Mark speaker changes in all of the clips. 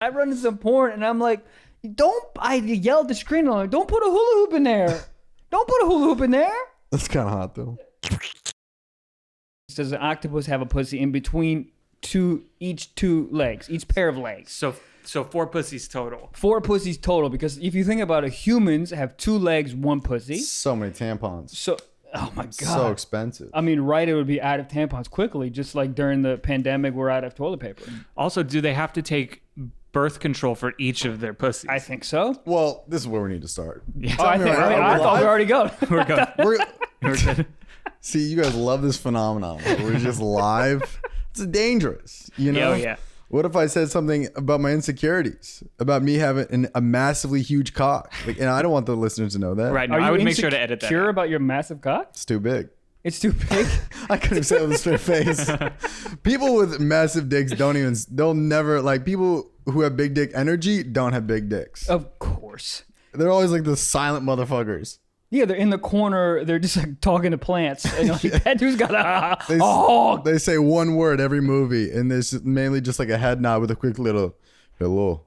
Speaker 1: I run into some porn and I'm like, I yell at the screen. I'm like, don't put a hula hoop in there. Don't put a hula hoop in there.
Speaker 2: That's kind of hot though.
Speaker 1: Does an octopus have a pussy in between each pair of legs?
Speaker 3: So 4 pussies total.
Speaker 1: 4 pussies total, because if you think about it, humans have 2 legs, 1 pussy.
Speaker 2: So many tampons.
Speaker 1: So, oh my God.
Speaker 2: So expensive.
Speaker 1: I mean, right, it would be out of tampons quickly, just like during the pandemic, we're out of toilet paper.
Speaker 3: Also, do they have to take birth control for each of their pussies?
Speaker 1: I think so.
Speaker 2: Well, this is where we need to start.
Speaker 3: Yeah.
Speaker 1: Oh, I thought we already go.
Speaker 3: We're good. We're good.
Speaker 2: See, you guys love this phenomenon. We're just live. It's dangerous, you know?
Speaker 3: Oh, yeah.
Speaker 2: What if I said something about my insecurities, about me having a massively huge cock? Like, and I don't want the listeners to know that.
Speaker 3: Right. No, I would make sure to edit that.
Speaker 1: Insecure about your massive cock?
Speaker 2: It's too big.
Speaker 1: It's too big.
Speaker 2: I couldn't say it with a straight face. People with massive dicks they'll never, like, people who have big dick energy don't have big dicks.
Speaker 1: Of course.
Speaker 2: They're always like the silent motherfuckers.
Speaker 1: Yeah, they're in the corner. They're just like talking to plants. And like, that dude's got a
Speaker 2: They say one word every movie, and there's mainly just like a head nod with a quick little hello.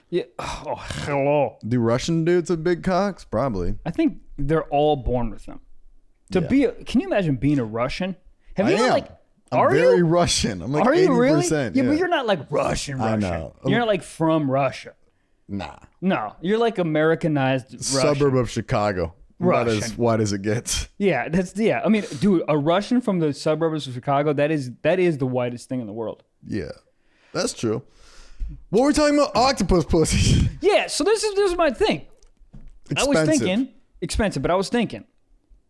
Speaker 1: Yeah. Oh, hello.
Speaker 2: Do Russian dudes have big cocks? Probably.
Speaker 1: I think they're all born with them. Can you imagine being a Russian? I'm
Speaker 2: very Russian. I'm like 80%.
Speaker 1: Are you really? Yeah, but you're not like Russian.
Speaker 2: I know.
Speaker 1: You're not like from Russia.
Speaker 2: Nah.
Speaker 1: No, you're like Americanized Russian.
Speaker 2: Suburb of Chicago.
Speaker 1: Russian.
Speaker 2: About as white as it gets.
Speaker 1: Yeah, I mean, dude, a Russian from the suburbs of Chicago, that is the whitest thing in the world.
Speaker 2: Yeah, that's true. What were we talking about? Octopus pussies.
Speaker 1: Yeah, so this is my thing.
Speaker 2: Expensive.
Speaker 1: I was thinking, expensive, but I was thinking.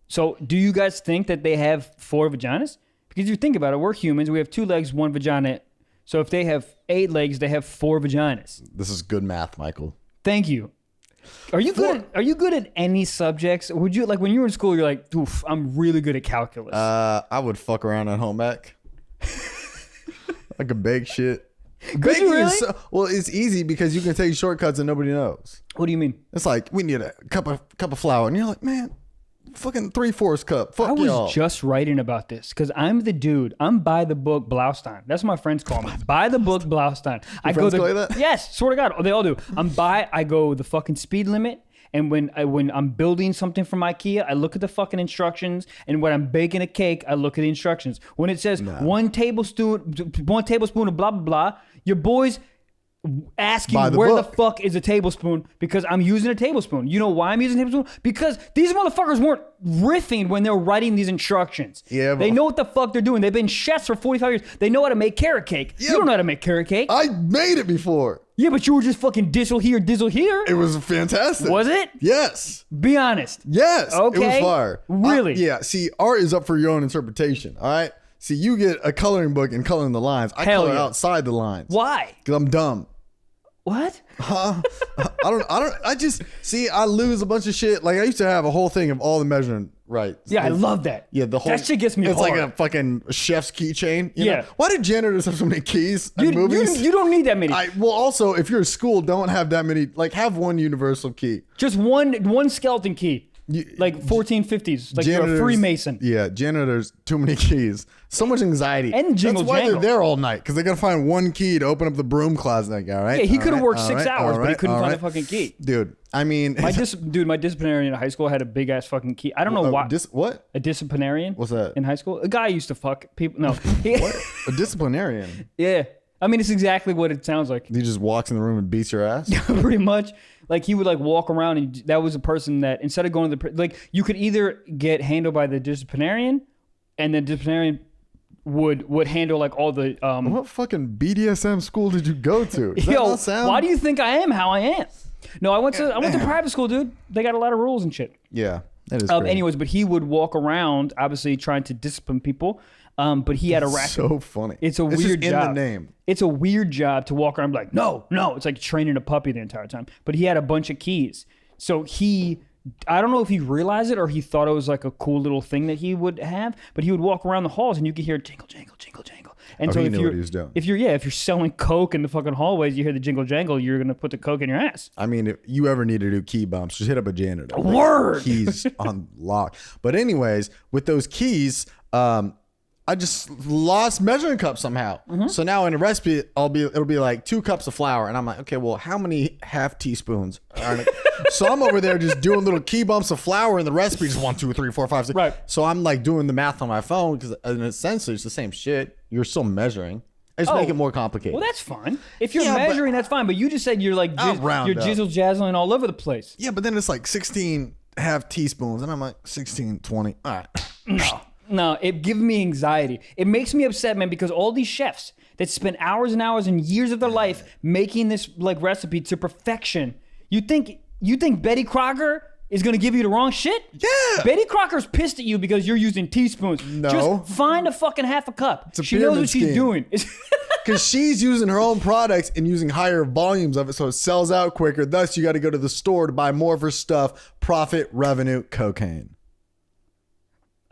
Speaker 1: So do you guys think that they have 4 vaginas? Because if you think about it, we're humans. We have 2 legs, 1 vagina. So if they have 8 legs, they have 4 vaginas.
Speaker 2: This is good math, Michael.
Speaker 1: Thank you. Are you good at any subjects? Would you, like, when you were in school, you're like, oof, I'm really good at calculus.
Speaker 2: I would fuck around at home ec. I could bake shit.
Speaker 1: Baking you really?
Speaker 2: Well, it's easy because you can take shortcuts and nobody knows.
Speaker 1: What do you mean?
Speaker 2: It's like, we need a cup of flour, and you're like, man, fucking 3/4 cup. Fuck
Speaker 1: I was
Speaker 2: y'all.
Speaker 1: just writing about this because I'm the dude. I'm by the book Blaustein. That's what my friends call me. By the book Blaustein.
Speaker 2: Friends call you that?
Speaker 1: Yes, swear to God, they all do. I go the fucking speed limit. And when I'm building something from IKEA, I look at the fucking instructions. And when I'm baking a cake, I look at the instructions. When it says 1 tablespoon of blah, blah, blah, your boy's asking where the fuck is a tablespoon because I'm using a tablespoon. You know why I'm using a tablespoon? Because these motherfuckers weren't riffing when they were writing these instructions.
Speaker 2: Yeah,
Speaker 1: they know what the fuck they're doing. They've been chefs for 45 years. They know how to make carrot cake.
Speaker 2: Yeah,
Speaker 1: you don't know how to make carrot cake.
Speaker 2: I made it before.
Speaker 1: Yeah, but you were just fucking dizzle here, dizzle here.
Speaker 2: It was fantastic.
Speaker 1: Was it?
Speaker 2: Yes.
Speaker 1: Be honest.
Speaker 2: Yes.
Speaker 1: Okay.
Speaker 2: It was fire.
Speaker 1: Really?
Speaker 2: Yeah. See, art is up for your own interpretation. All right. See, you get a coloring book and coloring the lines. I color outside the lines.
Speaker 1: Why?
Speaker 2: Because I'm dumb.
Speaker 1: What?
Speaker 2: I just see. I lose a bunch of shit. Like I used to have a whole thing of all the measuring right.
Speaker 1: Yeah, I love that.
Speaker 2: Yeah, the whole
Speaker 1: that shit gets me.
Speaker 2: It's
Speaker 1: hard.
Speaker 2: like a fucking chef's keychain. You
Speaker 1: Yeah.
Speaker 2: know? Why do janitors have so many keys in movies?
Speaker 1: You don't need that many.
Speaker 2: Well, also, if you're a school, don't have that many. Like, have one universal key.
Speaker 1: Just one skeleton key. Like 1450s. Like you're a Freemason.
Speaker 2: Yeah, janitors, too many keys. So much anxiety.
Speaker 1: And jingle
Speaker 2: That's why
Speaker 1: jangle.
Speaker 2: they're there all night, because they got to find one key to open up the broom closet. That guy, right?
Speaker 1: Yeah, he could have worked
Speaker 2: all
Speaker 1: 6 hours, but he couldn't
Speaker 2: all
Speaker 1: find the fucking key.
Speaker 2: Dude, I mean...
Speaker 1: My disciplinarian in high school had a big-ass fucking key. I don't know why.
Speaker 2: What?
Speaker 1: A disciplinarian?
Speaker 2: What's that?
Speaker 1: In high school? A guy used to fuck people. No.
Speaker 2: What? A disciplinarian?
Speaker 1: Yeah. I mean, it's exactly what it sounds like.
Speaker 2: He just walks in the room and beats your ass?
Speaker 1: Pretty much. Like, he would, like, walk around, and that was a person that, instead of going to the... Like, you could either get handled by the disciplinarian, and the disciplinarian would handle, like, all the...
Speaker 2: What fucking BDSM school did you go to? Does that not sound...
Speaker 1: Why do you think I am how I am? No, I went to private school, dude. They got a lot of rules and shit.
Speaker 2: Yeah, that is great.
Speaker 1: Anyways, but he would walk around, obviously, trying to discipline people. But he had a racket.
Speaker 2: So funny.
Speaker 1: It's a weird
Speaker 2: just
Speaker 1: job.
Speaker 2: in the name.
Speaker 1: It's a weird job to walk around and be like, no. It's like training a puppy the entire time. But he had a bunch of keys. So I don't know if he realized it or he thought it was like a cool little thing that he would have. But he would walk around the halls and you could hear jingle, jangle, jingle, jangle. And so
Speaker 2: he knew what he was doing.
Speaker 1: if you're selling coke in the fucking hallways, you hear the jingle jangle, you're gonna put the coke in your ass.
Speaker 2: I mean, if you ever need to do key bumps, just hit up a janitor.
Speaker 1: Word.
Speaker 2: Keys on lock. But anyways, with those keys, I I just lost measuring cups somehow. So now in a recipe, it'll be like 2 cups of flour, and I'm like, okay, well, how many half teaspoons are in it? So I'm over there just doing little key bumps of flour in the recipe, just 1, 2, 3, 4, 5, 6.
Speaker 1: Right.
Speaker 2: So I'm like doing the math on my phone because essentially it's the same shit. You're still measuring. I just make it more complicated.
Speaker 1: Well, that's fine. If you're
Speaker 2: Yeah,
Speaker 1: measuring, that's fine. But you just said you're like you're jizzle jazzling all over the place.
Speaker 2: Yeah, but then it's like 16 half teaspoons, and I'm like 16, 20. All right.
Speaker 1: No, it gives me anxiety. It makes me upset, man, because all these chefs that spend hours and hours and years of their life making this like recipe to perfection. You think Betty Crocker is gonna give you the wrong shit?
Speaker 2: Yeah.
Speaker 1: Betty Crocker's pissed at you because you're using teaspoons.
Speaker 2: No.
Speaker 1: Just find a fucking half a cup.
Speaker 2: a
Speaker 1: She knows
Speaker 2: pyramid
Speaker 1: what she's
Speaker 2: scheme.
Speaker 1: doing.
Speaker 2: Because she's using her own products and using higher volumes of it, so it sells out quicker. Thus, you got to go to the store to buy more of her stuff. Profit, revenue, cocaine.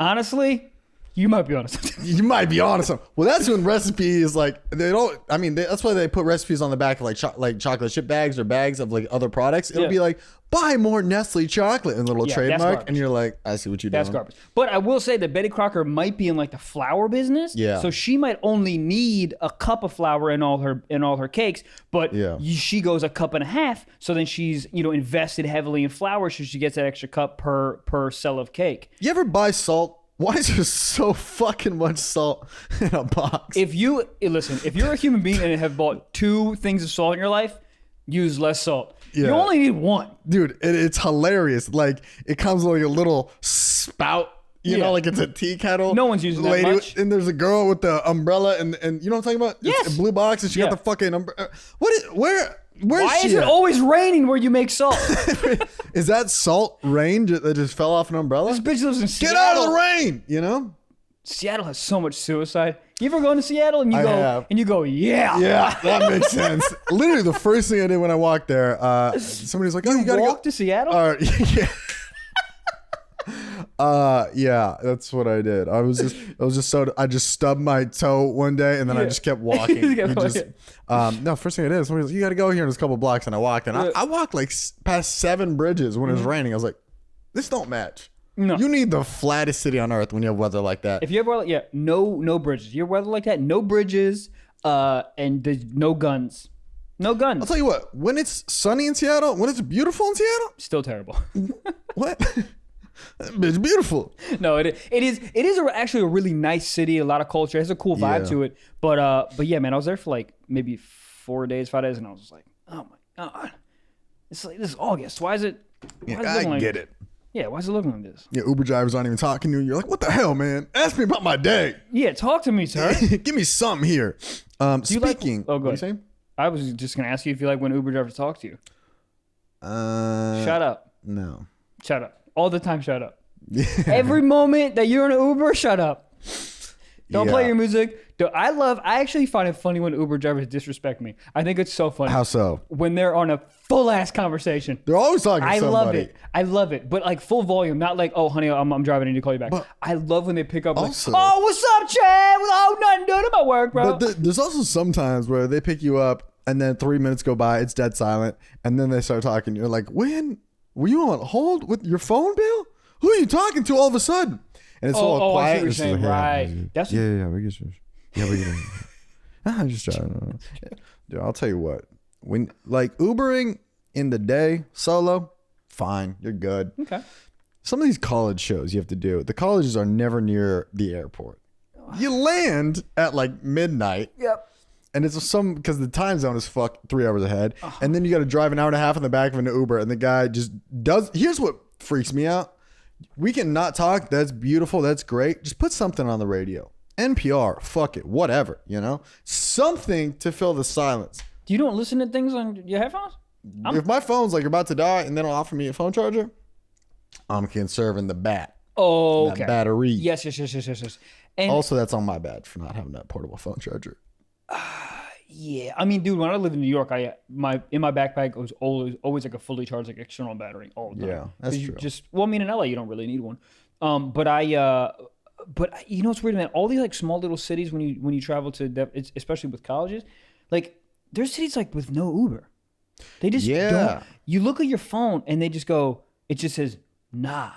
Speaker 1: Honestly, you might be honest.
Speaker 2: You might be onto something. Well, that's when recipe is like they don't. I mean, that's why they put recipes on the back of like chocolate chip bags or bags of like other products. It'll be like buy more Nestle chocolate in a little
Speaker 1: Yeah, that's
Speaker 2: trademark,
Speaker 1: garbage.
Speaker 2: and you're like, I see what you're doing.
Speaker 1: That's garbage. But I will say that Betty Crocker might be in like the flour business.
Speaker 2: Yeah.
Speaker 1: So she might only need a cup of flour in all her cakes, but she goes a cup and a half. So then she's invested heavily in flour, so she gets that extra cup per cell of cake.
Speaker 2: You ever buy salt? Why is there so fucking much salt in a box?
Speaker 1: If you're a human being and have bought 2 things of salt in your life, use less salt.
Speaker 2: Yeah.
Speaker 1: You only need 1.
Speaker 2: Dude, it's hilarious. Like, it comes with like a little spout, you know, like it's a tea kettle.
Speaker 1: No one's using that much.
Speaker 2: And there's a girl with the umbrella, and you know what I'm talking about?
Speaker 1: Yes.
Speaker 2: It's a blue box, and she got the fucking umbrella. Where's
Speaker 1: Why
Speaker 2: she
Speaker 1: is it
Speaker 2: at?
Speaker 1: always raining where you make salt?
Speaker 2: Is that salt rain that just fell off an umbrella?
Speaker 1: This bitch lives in Seattle.
Speaker 2: Get out of the rain, you know?
Speaker 1: Seattle has so much suicide. You ever go to Seattle and you go, yeah.
Speaker 2: Yeah, that makes sense. Literally, the first thing I did when I walked there, somebody's like, "Oh, you gotta
Speaker 1: walk to Seattle?"
Speaker 2: Yeah. Yeah, that's what I did. I just stubbed my toe one day, and then I just kept walking. No, first thing I did, somebody was like, you got to go here in a couple blocks, and I walked, and I walked like past 7 bridges when it was raining. I was like, this don't match.
Speaker 1: No.
Speaker 2: You need the flattest city on earth when you have weather like that.
Speaker 1: If you have weather, no bridges. Your weather like that, no bridges, and there's no guns. No guns.
Speaker 2: I'll tell you what, when it's sunny in Seattle, when it's beautiful in Seattle,
Speaker 1: Still terrible.
Speaker 2: what? That bitch beautiful.
Speaker 1: No, it is actually a really nice city. A lot of culture. It has a cool vibe to it. But yeah, man, I was there for like maybe 4 days, 5 days, and I was just like, oh my god, it's like this is August. Why is it?
Speaker 2: I get it.
Speaker 1: Yeah, why is it looking like this?
Speaker 2: Yeah, Uber drivers aren't even talking to you. You're like, what the hell, man? Ask me about my day.
Speaker 1: Yeah, talk to me, sir.
Speaker 2: Give me something here. Speaking.
Speaker 1: Oh, go
Speaker 2: what are you
Speaker 1: ahead.
Speaker 2: saying?
Speaker 1: I was just gonna ask you if you like when Uber drivers talk to you. Shut up.
Speaker 2: No.
Speaker 1: Shut up. All the time, shut up. Every moment that you're in an Uber, shut up. Don't play your music. I actually find it funny when Uber drivers disrespect me. I think it's so funny.
Speaker 2: How so?
Speaker 1: When they're on a full ass conversation.
Speaker 2: They're always talking to somebody.
Speaker 1: I love it. But like full volume, not like, oh honey, I'm driving, I need to call you back.
Speaker 2: But
Speaker 1: I love when they pick up
Speaker 2: also,
Speaker 1: like, oh, what's up, Chad? Oh, nothing doing at my work, bro.
Speaker 2: But there's also some times where they pick you up and then 3 minutes go by, it's dead silent, and then they start talking. You're like, when? Were you on hold with your phone bill? Who are you talking to all of a sudden? And it's all quiet.
Speaker 1: I see what you're saying. Right. That's
Speaker 2: We get I'm just trying. Dude, I'll tell you what. When like Ubering in the day solo, fine, you're good.
Speaker 1: okay.
Speaker 2: Some of these college shows you have to do. The colleges are never near the airport. You land at like midnight.
Speaker 1: Yep.
Speaker 2: And it's because the time zone is 3 hours ahead. And then you got to drive an hour and a half in the back of an Uber. And the guy just does. Here's what freaks me out. We can not talk. That's beautiful. That's great. Just put something on the radio. NPR. Fuck it. Whatever. You know? Something to fill the silence.
Speaker 1: You don't listen to things on your headphones?
Speaker 2: If my phone's like about to die and then it'll offer me a phone charger, I'm conserving the bat.
Speaker 1: Oh, okay.
Speaker 2: That battery.
Speaker 1: Yes. And
Speaker 2: Also, that's on my bad for not having that portable phone charger.
Speaker 1: yeah, I mean, dude, when I lived in New York, in my backpack was always like a fully charged like external battery all the time.
Speaker 2: Yeah, that's true.
Speaker 1: I mean, in LA, you don't really need one. But you know what's weird, man? All these like small little cities when you travel to, especially with colleges, like there's cities like with no Uber. They just don't. You look at your phone and they just go. It just says nah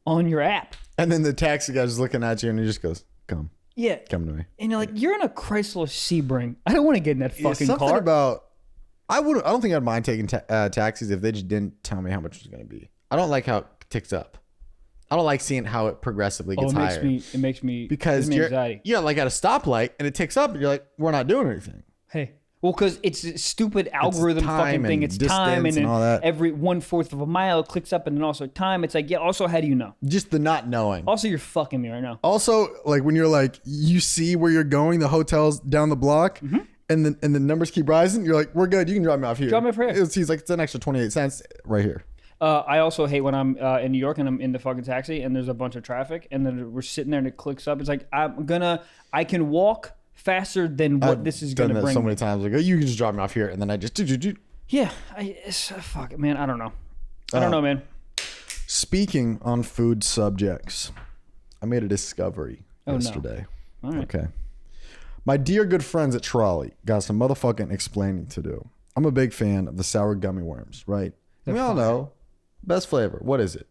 Speaker 1: on your app.
Speaker 2: And then the taxi guy's looking at you and he just goes, "Come."
Speaker 1: Yeah.
Speaker 2: Come to me.
Speaker 1: And you're like, you're in a Chrysler Sebring. I don't want to get in that fucking
Speaker 2: Something
Speaker 1: car.
Speaker 2: about I don't think I'd mind taking taxis if they just didn't tell me how much it was going to be. I don't like how it ticks up. I don't like seeing how it progressively gets higher.
Speaker 1: It makes me
Speaker 2: because
Speaker 1: anxiety.
Speaker 2: you're like at a stoplight and it ticks up and you're like, we're not doing anything.
Speaker 1: Hey. Well, because it's a stupid algorithm fucking thing. It's time and then
Speaker 2: all that.
Speaker 1: every 1/4 of a mile it clicks up and then also time. It's like, yeah, also how do you know?
Speaker 2: Just the not knowing.
Speaker 1: Also, you're fucking me right now.
Speaker 2: Also, like when you're like, you see where you're going, the hotel's down the block, and the numbers keep rising, you're like, we're good. You can drop me off here.
Speaker 1: Drop me off here.
Speaker 2: He's like, it's an extra 28 cents right here.
Speaker 1: I also hate when I'm in New York and I'm in the fucking taxi and there's a bunch of traffic and then we're sitting there and it clicks up. It's like, I can walk faster than what this is going to bring
Speaker 2: so many
Speaker 1: me.
Speaker 2: times. Like, oh, you can just drop me off here, and then I just
Speaker 1: Yeah. Fuck it, man. I don't know. I don't know, man.
Speaker 2: Speaking on food subjects, I made a discovery yesterday.
Speaker 1: No. All right.
Speaker 2: Okay. My dear good friends at Trolley got some motherfucking explaining to do. I'm a big fan of the sour gummy worms, right? We all know. Best flavor. What is it?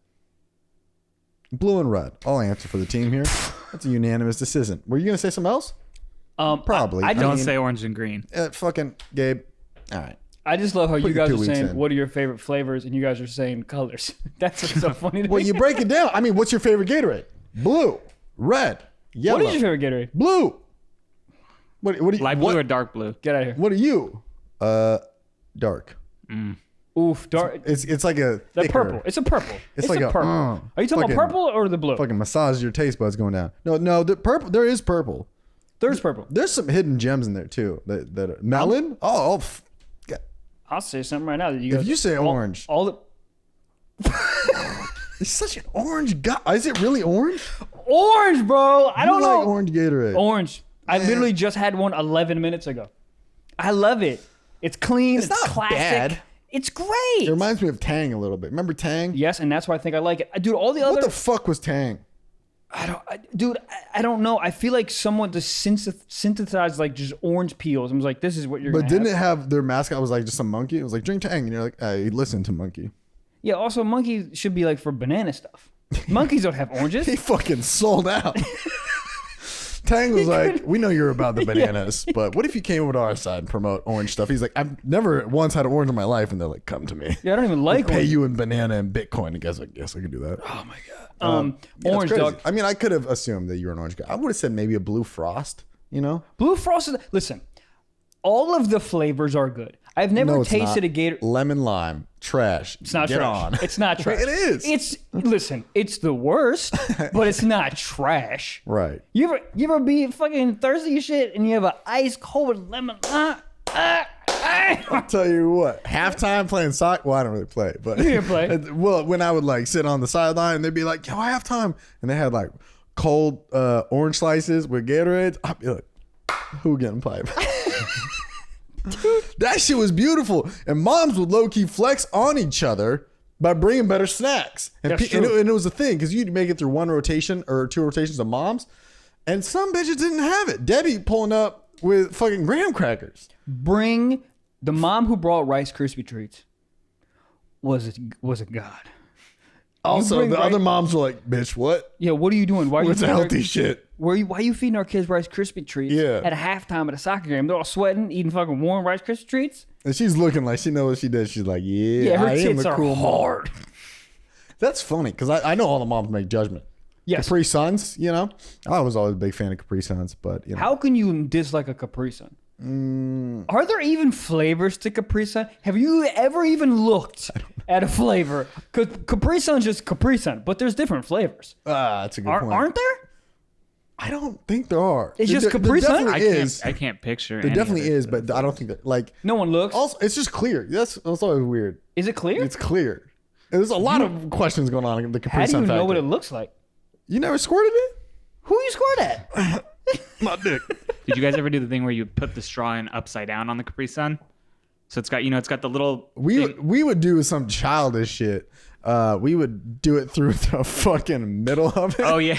Speaker 2: Blue and red. I'll answer for the team here. That's a unanimous decision. Were you going to say something else? Probably.
Speaker 3: I don't say orange and green.
Speaker 2: Fucking Gabe. All right.
Speaker 1: I just love how you
Speaker 2: Put your
Speaker 1: guys
Speaker 2: 2
Speaker 1: are
Speaker 2: weeks
Speaker 1: saying,
Speaker 2: in.
Speaker 1: what are your favorite flavors? And you guys are saying colors. That's what's so funny to
Speaker 2: Well,
Speaker 1: me.
Speaker 2: you break it down. I mean, what's your favorite Gatorade? Blue, red, yellow.
Speaker 1: What is your favorite Gatorade?
Speaker 2: Blue. What do you,
Speaker 3: Light blue or dark blue?
Speaker 1: Get out of here.
Speaker 2: What are you? Dark.
Speaker 1: Oof, dark.
Speaker 2: It's like a
Speaker 1: The
Speaker 2: thicker.
Speaker 1: purple. It's a purple. It's
Speaker 2: like
Speaker 1: a
Speaker 2: a,
Speaker 1: purple. Are you talking
Speaker 2: fucking-
Speaker 1: about purple or the blue?
Speaker 2: Fucking massage your taste buds going down. No, the purple. There is purple.
Speaker 1: There's purple.
Speaker 2: There's some hidden gems in there too. That are, melon.
Speaker 1: I'll say something right now. That you guys,
Speaker 2: If you say orange,
Speaker 1: all the
Speaker 2: it's such an orange guy. Is it really orange?
Speaker 1: orange, bro. I don't
Speaker 2: You
Speaker 1: know.
Speaker 2: like orange Gatorade.
Speaker 1: Orange. I literally just had one 11 minutes ago. I love it. It's clean. It's
Speaker 2: not
Speaker 1: classic.
Speaker 2: bad.
Speaker 1: It's
Speaker 2: It
Speaker 1: great.
Speaker 2: reminds me of Tang a little bit. Remember Tang?
Speaker 1: Yes, and that's why I think I like it. Dude, all the other
Speaker 2: What the fuck was Tang?
Speaker 1: I don't know. I feel like someone just synthesized like just orange peels and was like, this is what you're
Speaker 2: But
Speaker 1: gonna
Speaker 2: didn't
Speaker 1: have.
Speaker 2: it have their mascot was like just some monkey? It was like drink Tang, and you're like, hey, listen to monkey.
Speaker 1: Yeah, also monkey should be like for banana stuff. Monkeys don't have oranges.
Speaker 2: He fucking sold out. Tang was like, we know you're about the bananas, but what if you came over to our side and promote orange stuff? He's like, I've never once had an orange in my life, and they're like, come to me.
Speaker 1: Yeah, I don't even like
Speaker 2: Pay
Speaker 1: orange.
Speaker 2: you in banana and Bitcoin. And guys like, yes, I can do that.
Speaker 1: Oh my god.
Speaker 2: Yeah,
Speaker 1: Orange
Speaker 2: it's crazy.
Speaker 1: dog.
Speaker 2: I mean, I could have assumed that you were an orange guy. I would have said maybe a blue frost. You know,
Speaker 1: Blue frosted. Listen, all of the flavors are good. I've never
Speaker 2: No, it's
Speaker 1: tasted
Speaker 2: not.
Speaker 1: a Gator.
Speaker 2: Lemon lime, trash.
Speaker 1: It's not
Speaker 2: Get
Speaker 1: trash.
Speaker 2: on.
Speaker 1: It's not trash.
Speaker 2: It is.
Speaker 1: It's the worst, but it's not trash.
Speaker 2: Right.
Speaker 1: You ever be fucking thirsty as shit and you have an ice cold lemon?
Speaker 2: I'll tell you what. Halftime playing soccer. Well, I don't really play, but
Speaker 1: You didn't play.
Speaker 2: Well, when I would like sit on the sideline, they'd be like, "Yo, halftime," and they had like cold orange slices with Gatorades. I'd be like, "Who getting pipe?" Dude, that shit was beautiful, and moms would low key flex on each other by bringing better snacks, and,
Speaker 1: That's
Speaker 2: and,
Speaker 1: true.
Speaker 2: it was a thing because you'd make it through one rotation or 2 rotations of moms, and some bitches didn't have it. Debbie pulling up with fucking graham crackers.
Speaker 1: Bring the mom who brought Rice Krispie treats was a god.
Speaker 2: Also,
Speaker 1: bring
Speaker 2: the
Speaker 1: Rice-
Speaker 2: other moms were like, "Bitch, what?
Speaker 1: Yeah, what are you doing? Why are you
Speaker 2: What's
Speaker 1: feeding our-
Speaker 2: healthy shit?"
Speaker 1: Why are you feeding our kids Rice Krispie treats
Speaker 2: Yeah.
Speaker 1: at a halftime at a soccer game? They're all sweating, eating fucking warm Rice Krispie treats.
Speaker 2: And she's looking like she knows what she did. She's like, "Yeah,
Speaker 1: Yeah, her
Speaker 2: I am
Speaker 1: tits
Speaker 2: the
Speaker 1: are
Speaker 2: cool mom."
Speaker 1: hard.
Speaker 2: That's funny because I know all the moms make judgment.
Speaker 1: Yes.
Speaker 2: Capri Suns, you know, I was always a big fan of Capri Suns, but you know,
Speaker 1: How can you dislike a Capri Sun? Are there even flavors to Capri Sun? Have you ever even looked at a flavor? Because Capri Sun's just Capri Sun, but there's different flavors.
Speaker 2: that's a good point.
Speaker 1: Aren't there?
Speaker 2: I don't think there are.
Speaker 1: It's just
Speaker 2: There
Speaker 1: Capri Sun?
Speaker 2: definitely is.
Speaker 3: I can't picture.
Speaker 2: There
Speaker 3: any
Speaker 2: definitely
Speaker 3: of it.
Speaker 2: is, but I don't think that like.
Speaker 1: No one looks.
Speaker 2: Also, it's just clear. That's always weird.
Speaker 1: Is it clear?
Speaker 2: It's clear. And there's a lot of questions going on in the Capri
Speaker 1: How do
Speaker 2: Sun
Speaker 1: you know
Speaker 2: factory.
Speaker 1: what it looks like?
Speaker 2: You never squirted it?
Speaker 1: Who you scored at?
Speaker 2: My dick.
Speaker 3: Did you guys ever do the thing where you put the straw in upside down on the Capri Sun? So it's got, it's got the little.
Speaker 2: We would do some childish shit. We would do it through the fucking middle of it.
Speaker 3: Oh yeah.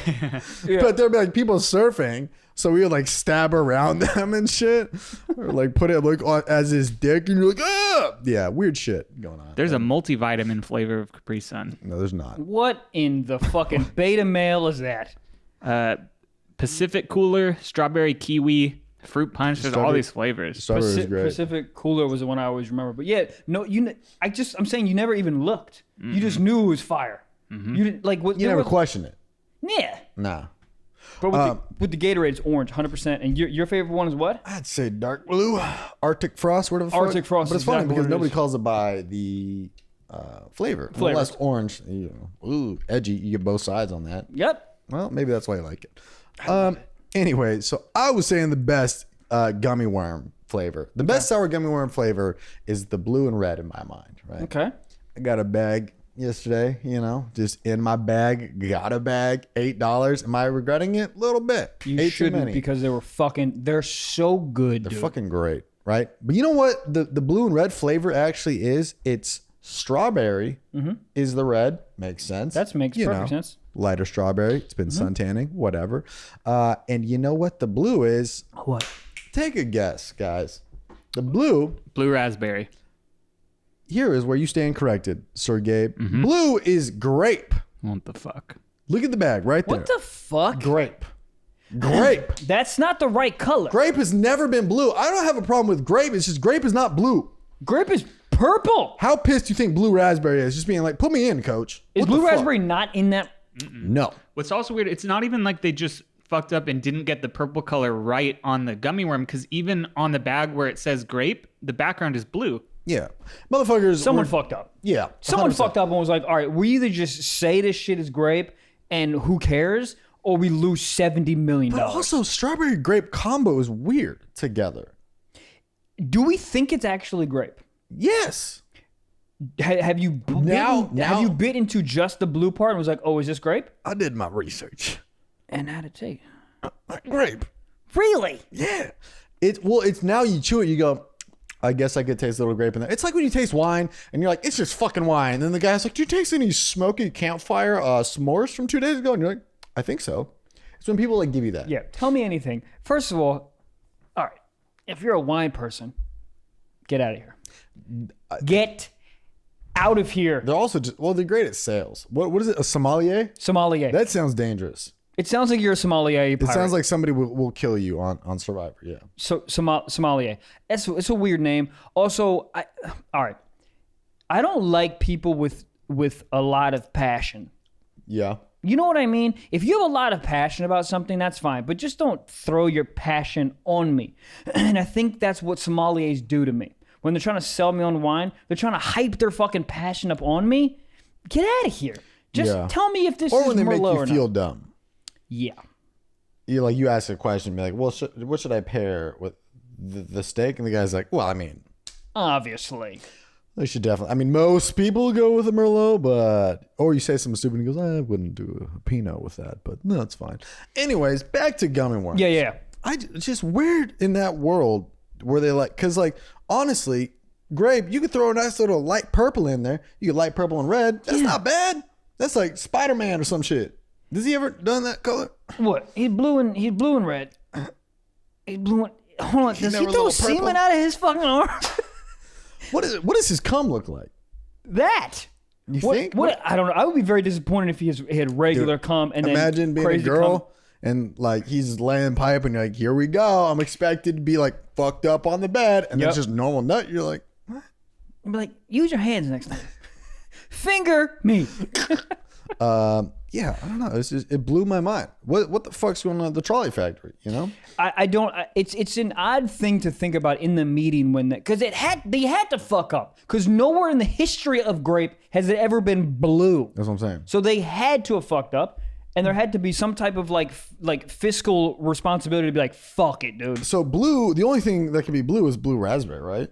Speaker 2: But there'd be like people surfing, so we would like stab around them and shit, or like put it like as his dick, and you're like, ah, yeah, weird shit going on.
Speaker 3: There's a multivitamin flavor of Capri Sun.
Speaker 2: No, there's not.
Speaker 1: What in the fucking beta male is that?
Speaker 3: Pacific Cooler, strawberry kiwi, fruit punch. There's all these flavors.
Speaker 2: Strawberry is great.
Speaker 1: Pacific Cooler was the one I always remember. But yeah, no, I'm saying you never even looked. You just knew it was fire. You didn't like what
Speaker 2: You never questioned it.
Speaker 1: Yeah.
Speaker 2: Nah.
Speaker 1: But with the Gatorade, it's orange, 100%. And your favorite one is what?
Speaker 2: I'd say dark blue, Arctic Frost. Where the fuck?
Speaker 1: Arctic Frost
Speaker 2: But it's
Speaker 1: is
Speaker 2: funny
Speaker 1: exactly
Speaker 2: because
Speaker 1: what it
Speaker 2: nobody
Speaker 1: is.
Speaker 2: calls it by the flavor.
Speaker 1: Flavor.
Speaker 2: Unless orange, ooh, edgy. You get both sides on that.
Speaker 1: Yep.
Speaker 2: Well, maybe that's why you like it. Anyway, so I was saying the best gummy worm flavor. The best sour gummy worm flavor is the blue and red in my mind, right?
Speaker 1: Okay.
Speaker 2: I got a bag yesterday, just in my bag. Got a bag, $8. Am I regretting it? A little bit.
Speaker 1: You
Speaker 2: Ate too
Speaker 1: shouldn't
Speaker 2: many.
Speaker 1: because they're so good,
Speaker 2: They're
Speaker 1: dude.
Speaker 2: fucking great, right? But you know what the blue and red flavor actually is? It's strawberry is the red. Makes sense.
Speaker 1: That makes perfect sense.
Speaker 2: Lighter strawberry. It's been sun tanning, whatever. And you know what the blue is?
Speaker 1: What?
Speaker 2: Take a guess, guys. The blue,
Speaker 3: Blue raspberry.
Speaker 2: here is where you stand corrected, Sir Gabe. Blue is grape.
Speaker 3: What the fuck?
Speaker 2: Look at the bag right there.
Speaker 1: What the fuck?
Speaker 2: Grape. Grape.
Speaker 1: That's not the right color.
Speaker 2: Grape has never been blue. I don't have a problem with grape. It's just grape is not blue.
Speaker 1: Grape is purple.
Speaker 2: How pissed do you think blue raspberry is? Just being like, put me in, coach.
Speaker 1: Is
Speaker 2: What the
Speaker 1: blue
Speaker 2: fuck?
Speaker 1: raspberry not in that?
Speaker 2: No.
Speaker 3: What's also weird, it's not even like they just fucked up and didn't get the purple color right on the gummy worm, because even on the bag where it says grape, the background is blue.
Speaker 2: Yeah. Motherfuckers.
Speaker 1: Someone
Speaker 2: were-
Speaker 1: fucked up.
Speaker 2: Yeah.
Speaker 1: Someone
Speaker 2: 100%.
Speaker 1: fucked up and was like, all right, we either just say this shit is grape and who cares, or we lose $70 million.
Speaker 2: But also, strawberry grape combo is weird together.
Speaker 1: Do we think it's actually grape?
Speaker 2: Yes.
Speaker 1: Have you have you bit into just the blue part and was like, oh, is this grape?
Speaker 2: I did my research.
Speaker 1: And how'd it taste?
Speaker 2: Grape.
Speaker 1: Really?
Speaker 2: Yeah. It's now you chew it, you go, I guess I could taste a little grape in there. It's like when you taste wine and you're like, it's just fucking wine. And then the guy's like, do you taste any smoky campfire s'mores from 2 days ago? And you're like, I think so. It's when people like give you that.
Speaker 1: Yeah. Tell me anything. First of all right, if you're a wine person, get out of here. Get out of here.
Speaker 2: They're also they're great at sales. What is it? A sommelier?
Speaker 1: Sommelier.
Speaker 2: That sounds dangerous.
Speaker 1: It sounds like you're a sommelier pirate.
Speaker 2: It sounds like somebody will kill you on Survivor. Yeah.
Speaker 1: So sommelier. It's a weird name. Also, all right. I don't like people with a lot of passion.
Speaker 2: Yeah.
Speaker 1: You know what I mean? If you have a lot of passion about something, that's fine. But just don't throw your passion on me. And I think that's what sommeliers do to me. When they're trying to sell me on wine, they're trying to hype their fucking passion up on me. Get out of here. Just tell me if this
Speaker 2: Or
Speaker 1: is
Speaker 2: when they make
Speaker 1: Merlot
Speaker 2: you
Speaker 1: or
Speaker 2: feel
Speaker 1: not.
Speaker 2: dumb.
Speaker 1: Yeah.
Speaker 2: You ask a question, be like, well, what should I pair with the steak? And the guy's like, well, I mean,
Speaker 1: Obviously.
Speaker 2: they should definitely. I mean, most people go with a Merlot, but or you say something stupid and he goes, I wouldn't do a Pinot with that, but no, it's fine. Anyways, back to gummy worms.
Speaker 1: Yeah.
Speaker 2: It's just weird in that world where they like, because like honestly, grape, you could throw a nice little light purple in there. You get light purple and red. That's not bad. That's like Spider-Man or some shit. Has he ever done that color?
Speaker 1: What? He's blue and red. He's blue and... Hold on. Does he
Speaker 2: never a
Speaker 1: throw
Speaker 2: little
Speaker 1: semen
Speaker 2: purple?
Speaker 1: out of his fucking arm?
Speaker 2: What does his cum look like?
Speaker 1: That.
Speaker 2: You
Speaker 1: What,
Speaker 2: think?
Speaker 1: what? I don't know. I would be very disappointed if he had regular cum and
Speaker 2: Imagine
Speaker 1: then
Speaker 2: being a
Speaker 1: crazy
Speaker 2: girl
Speaker 1: cum.
Speaker 2: and like he's laying pipe and you're like, here we go. I'm expected to be like fucked up on the bed and
Speaker 1: Yep.
Speaker 2: it's just normal nut. You're like,
Speaker 1: I'd be like, use your hands next time. Finger me.
Speaker 2: yeah, I don't know. It blew my mind. What the fuck's going on at the trolley factory? You know?
Speaker 1: I don't. It's an odd thing to think about in the meeting when that, because they had to fuck up, because nowhere in the history of grape has it ever been blue.
Speaker 2: That's what I'm saying.
Speaker 1: So they had to have fucked up, and there had to be some type of like fiscal responsibility to be like, fuck it, dude.
Speaker 2: So blue, the only thing that can be blue is blue raspberry, right?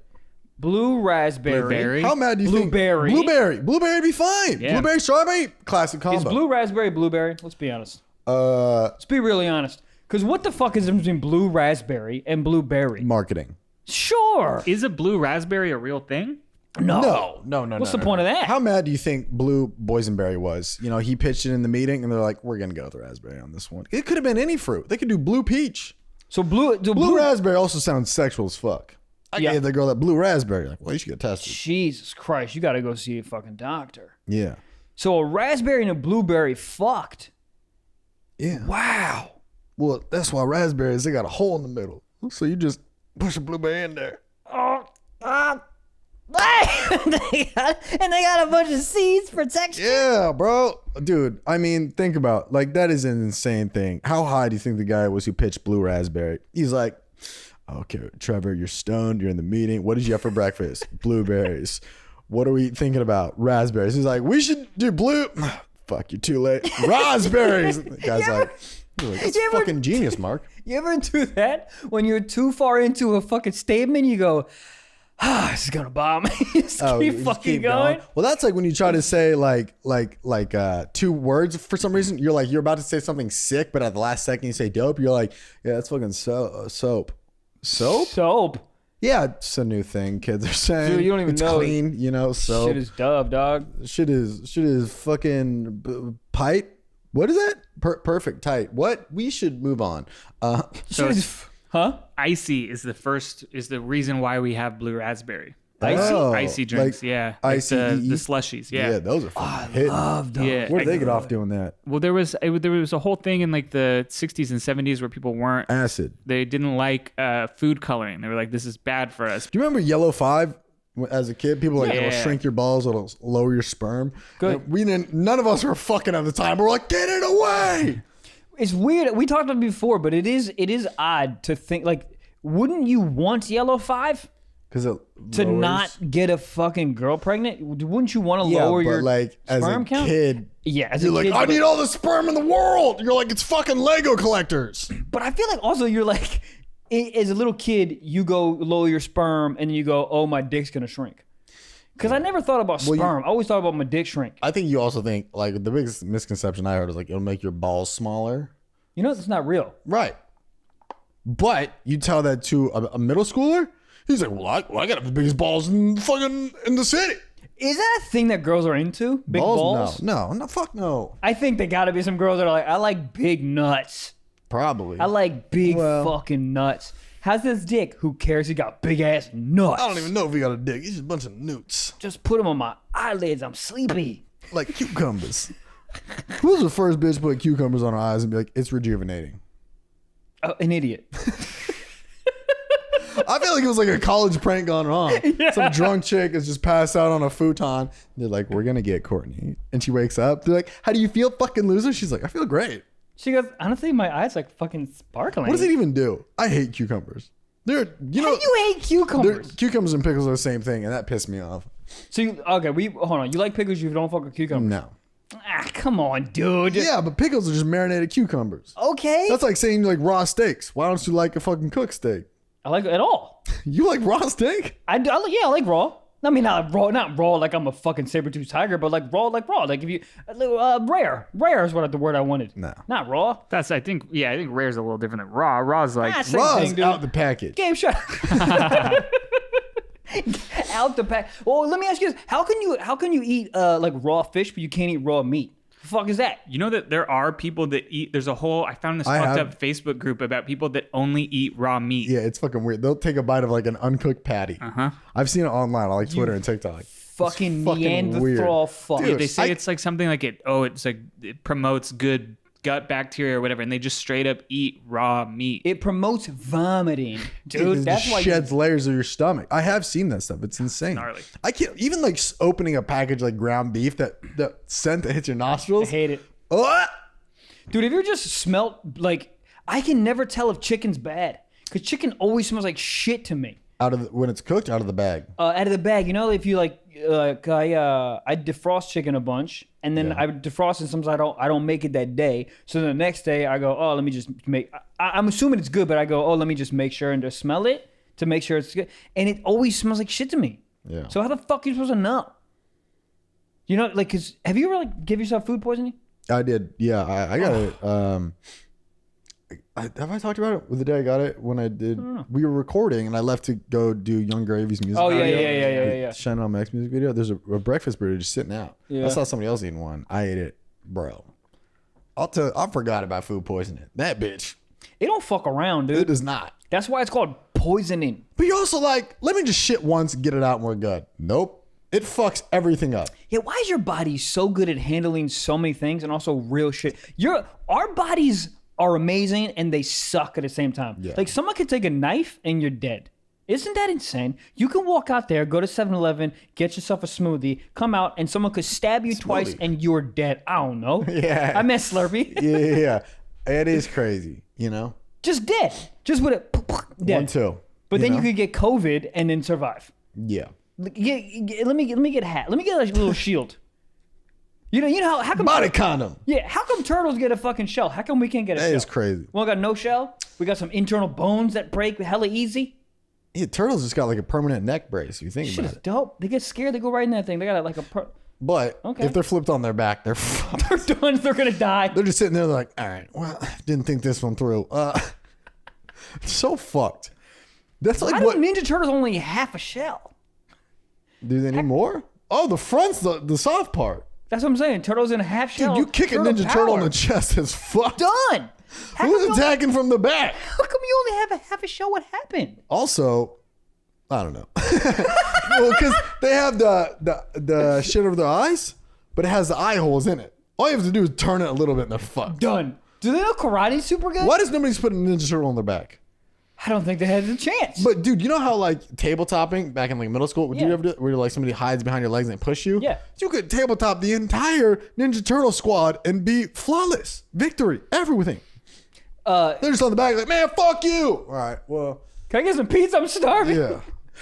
Speaker 1: Blue raspberry.
Speaker 3: Blueberry.
Speaker 2: How mad do you
Speaker 1: Blueberry.
Speaker 2: think? Blueberry would be fine.
Speaker 3: Yeah.
Speaker 2: Blueberry, strawberry, classic combo.
Speaker 1: Is blue raspberry blueberry? Let's be honest. Let's be really honest. Because what the fuck is the difference between blue raspberry and blueberry?
Speaker 2: Marketing.
Speaker 1: Sure.
Speaker 3: Is a blue raspberry a real thing?
Speaker 1: No.
Speaker 2: No.
Speaker 1: What's the point of that?
Speaker 2: How mad do you think blue boysenberry was? You know, he pitched it in the meeting and they're like, we're going to go with raspberry on this one. It could have been any fruit. They could do blue peach.
Speaker 1: So blue
Speaker 2: Raspberry also sounds sexual as fuck. I
Speaker 1: Yeah.
Speaker 2: gave the girl that blue raspberry. Like, well, you should get tested.
Speaker 1: Jesus Christ, you got to go see a fucking doctor.
Speaker 2: Yeah.
Speaker 1: So a raspberry and a blueberry fucked.
Speaker 2: Yeah.
Speaker 1: Wow.
Speaker 2: Well, that's why raspberries, they got a hole in the middle. So you just push a blueberry in there.
Speaker 1: and they got a bunch of seeds for texture.
Speaker 2: Yeah, bro. Dude, I mean, think about, like, that is an insane thing. How high do you think the guy was who pitched blue raspberry? He's like, okay, Trevor, you're stoned. You're in the meeting. What did you have for breakfast? Blueberries. What are we thinking about? Raspberries. He's like, we should do blue. Fuck, you're too late. Raspberries. The guy's like, that's fucking genius, Mark.
Speaker 1: You ever do that when you're too far into a fucking statement? You go, this is gonna bomb. Just keep
Speaker 2: you
Speaker 1: fucking going.
Speaker 2: Well, that's like when you try to say like two words for some reason. You're about to say something sick, but at the last second you say dope. You're like, yeah, that's fucking soap.
Speaker 1: Soap.
Speaker 2: Yeah, it's a new thing kids are saying.
Speaker 1: Dude, you don't even
Speaker 2: it's
Speaker 1: know.
Speaker 2: clean, soap.
Speaker 1: Shit is dove, dog.
Speaker 2: Shit is fucking pipe. What is that? Perfect, tight. What? We should move on.
Speaker 3: So
Speaker 1: Huh?
Speaker 3: icy is the reason why we have blue raspberry. Icy drinks,
Speaker 2: like
Speaker 3: yeah.
Speaker 2: icy
Speaker 3: the slushies, yeah.
Speaker 2: those are fucking hidden.
Speaker 1: Love those.
Speaker 3: Yeah.
Speaker 2: Where did they get off doing that?
Speaker 3: Well, there was a whole thing in like the 60s and 70s where people weren't.
Speaker 2: Acid.
Speaker 3: They didn't like food coloring. They were like, this is bad for us.
Speaker 2: Do you remember Yellow 5? As a kid, people were like, it'll
Speaker 3: Yeah.
Speaker 2: shrink your balls, it'll lower your sperm.
Speaker 1: Good.
Speaker 2: And none of us were fucking at the time. We're like, get it away.
Speaker 1: It's weird. We talked about it before, but it is odd to think, like, wouldn't you want Yellow 5
Speaker 2: Because
Speaker 1: to not get a fucking girl pregnant? Wouldn't you want to lower your
Speaker 2: like as
Speaker 1: sperm
Speaker 2: a
Speaker 1: count?
Speaker 2: kid,
Speaker 1: Yeah, as
Speaker 2: you're
Speaker 1: a
Speaker 2: like,
Speaker 1: kid,
Speaker 2: I
Speaker 1: but-
Speaker 2: need all the sperm in the world. You're like, it's fucking Lego collectors.
Speaker 1: But I feel like also you're like, as a little kid, you go lower your sperm and you go, oh, my dick's gonna shrink. Because I never thought about sperm. I always thought about my dick shrink.
Speaker 2: I think you also think, like, the biggest misconception I heard is like, it'll make your balls smaller.
Speaker 1: You know, it's not real.
Speaker 2: Right. But you tell that to a middle schooler, he's like, well, I got the biggest balls in the city.
Speaker 1: Is that a thing that girls are into? Big balls?
Speaker 2: No, fuck no.
Speaker 1: I think there gotta be some girls that are like, I like big nuts.
Speaker 2: Probably.
Speaker 1: I like big fucking nuts. How's this dick? Who cares? He got big ass nuts.
Speaker 2: I don't even know if he got a dick. He's just a bunch of newts.
Speaker 1: Just put them on my eyelids. I'm sleepy.
Speaker 2: Like cucumbers. Who was the first bitch to put cucumbers on her eyes and be like, it's rejuvenating?
Speaker 1: Oh, an idiot.
Speaker 2: I feel like it was like a college prank gone wrong. Yeah. Some drunk chick is just passed out on a futon. They're like, we're going to get Courtney. And she wakes up. They're like, how do you feel, fucking loser? She's like, I feel great.
Speaker 1: She goes, honestly, my eyes like fucking sparkling.
Speaker 2: What does it even do? I hate cucumbers.
Speaker 1: How do you hate cucumbers?
Speaker 2: Cucumbers and pickles are the same thing, and that pissed me off.
Speaker 1: So hold on. You like pickles? You don't fuck with cucumbers?
Speaker 2: No.
Speaker 1: Ah, come on, dude.
Speaker 2: Yeah, but pickles are just marinated cucumbers.
Speaker 1: Okay.
Speaker 2: That's like saying you like raw steaks. Why don't you like a fucking cooked steak?
Speaker 1: I like it at all.
Speaker 2: You like raw steak?
Speaker 1: I like raw. I mean, not raw like I'm a fucking saber-toothed tiger, but like raw. Like if you, rare is what the word I wanted.
Speaker 2: No.
Speaker 1: Not raw.
Speaker 3: I think rare is a little different than raw. Raw's like,
Speaker 1: Ah, same
Speaker 2: Raw's
Speaker 1: thing, dude.
Speaker 2: out the package.
Speaker 1: Game shut. Out the pack. Well, let me ask you this: How can you eat like raw fish, but you can't eat raw meat? The fuck is that?
Speaker 3: you know that there are people that eat, there's a whole, I found this
Speaker 2: I
Speaker 3: fucked
Speaker 2: have-
Speaker 3: up Facebook group about people that only eat raw meat.
Speaker 2: Yeah, it's fucking weird. They'll take a bite of like an uncooked patty.
Speaker 3: Uh-huh.
Speaker 2: I've seen it online. I like Twitter and TikTok.
Speaker 1: Fucking
Speaker 2: fucking
Speaker 1: Neanderthal
Speaker 2: weird.
Speaker 1: fuck.
Speaker 3: Dude, they say
Speaker 2: I-
Speaker 3: it's like something like it promotes good gut bacteria or whatever, and they just straight up eat raw meat.
Speaker 1: It promotes vomiting, dude.
Speaker 2: It
Speaker 1: That's
Speaker 2: just
Speaker 1: why.
Speaker 2: sheds layers of your stomach. I have seen that stuff. It's insane.
Speaker 3: gnarly.
Speaker 2: I can't even like opening a package like ground beef that scent that hits your nostrils.
Speaker 1: I hate it,
Speaker 2: Oh!
Speaker 1: dude. If you just smelt like, I can never tell if chicken's bad because chicken always smells like shit to me.
Speaker 2: When it's cooked, out of the bag.
Speaker 1: Out of the bag, you know, if you I defrost chicken a bunch, and then I defrost it. Sometimes I don't make it that day. So the next day I go, oh, let me just make. I'm assuming it's good, but I go, oh, let me just make sure and just smell it to make sure it's good. And it always smells like shit to me.
Speaker 2: Yeah.
Speaker 1: So how the fuck are you supposed to know? You know, like, cause have you ever like give yourself food poisoning?
Speaker 2: I did. Yeah, I got it. Have I talked about it with the day I got it? When I did, we were recording and I left to go do Young Gravy's music.
Speaker 1: Oh, yeah,
Speaker 2: video.
Speaker 1: yeah.
Speaker 2: Shining on Max music video. There's a breakfast burrito just sitting out.
Speaker 1: Yeah.
Speaker 2: I saw somebody else eating one. I ate it, bro. I forgot about food poisoning. That bitch.
Speaker 1: It don't fuck around,
Speaker 2: It
Speaker 1: dude.
Speaker 2: does not.
Speaker 1: That's why it's called poisoning.
Speaker 2: But you're also like, let me just shit once and get it out and we're good. Nope. It fucks everything up.
Speaker 1: Yeah, why is your body so good at handling so many things and also real shit? Our bodies are amazing and they suck at the same time.
Speaker 2: Yeah.
Speaker 1: Like someone could take a knife and you're dead. Isn't that insane? You can walk out there, go to 7-Eleven, get yourself a smoothie, come out, and someone could stab you twice and you're dead. I don't know.
Speaker 2: Yeah.
Speaker 1: I meant Slurpee.
Speaker 2: Yeah. It is crazy, you know?
Speaker 1: Just dead. Just with it. Dead.
Speaker 2: 1, 2.
Speaker 1: But then
Speaker 2: know?
Speaker 1: you could get COVID and then survive.
Speaker 2: Yeah.
Speaker 1: Let me get a hat. Let me get a little shield. You know how come
Speaker 2: Body condom.
Speaker 1: Yeah, how come turtles get a fucking shell? How come we can't get a shell?
Speaker 2: That is crazy.
Speaker 1: We got no shell. We got some internal bones that break hella easy.
Speaker 2: Yeah, turtles just got like a permanent neck brace. If you think
Speaker 1: Shit
Speaker 2: about
Speaker 1: is
Speaker 2: it.
Speaker 1: dope. They get scared. They go right in that thing. They got like a.
Speaker 2: But
Speaker 1: Okay.
Speaker 2: if they're flipped on their back, they're fucked.
Speaker 1: They're done. They're gonna die.
Speaker 2: They're just sitting there like, all right, well, didn't think this one through. So fucked. That's like
Speaker 1: Why
Speaker 2: what?
Speaker 1: do Ninja Turtles only half a shell?
Speaker 2: Do they need more? Oh, the front's the soft part.
Speaker 1: That's what I'm saying. Turtles in a half shell.
Speaker 2: Dude, you kick a Ninja Turtle in the chest is fucked.
Speaker 1: Done.
Speaker 2: Who's attacking from the back?
Speaker 1: How come you only have a half a shell? What happened?
Speaker 2: Also, I don't know. Well, because they have the shit over their eyes, but it has the eye holes in it. All you have to do is turn it a little bit and they're fucked.
Speaker 1: Done. Do they know karate's super good?
Speaker 2: Why does nobody put a Ninja Turtle on their back?
Speaker 1: I don't think they had the chance.
Speaker 2: But dude, you know how like tabletopping back in like middle school, would you ever do it? Where like somebody hides behind your legs and they push you?
Speaker 1: Yeah.
Speaker 2: You could tabletop the entire Ninja Turtle squad and be flawless. Victory. Everything. They're just on the back like, man, fuck you. All right, well.
Speaker 1: Can I get some pizza? I'm starving.
Speaker 2: Yeah.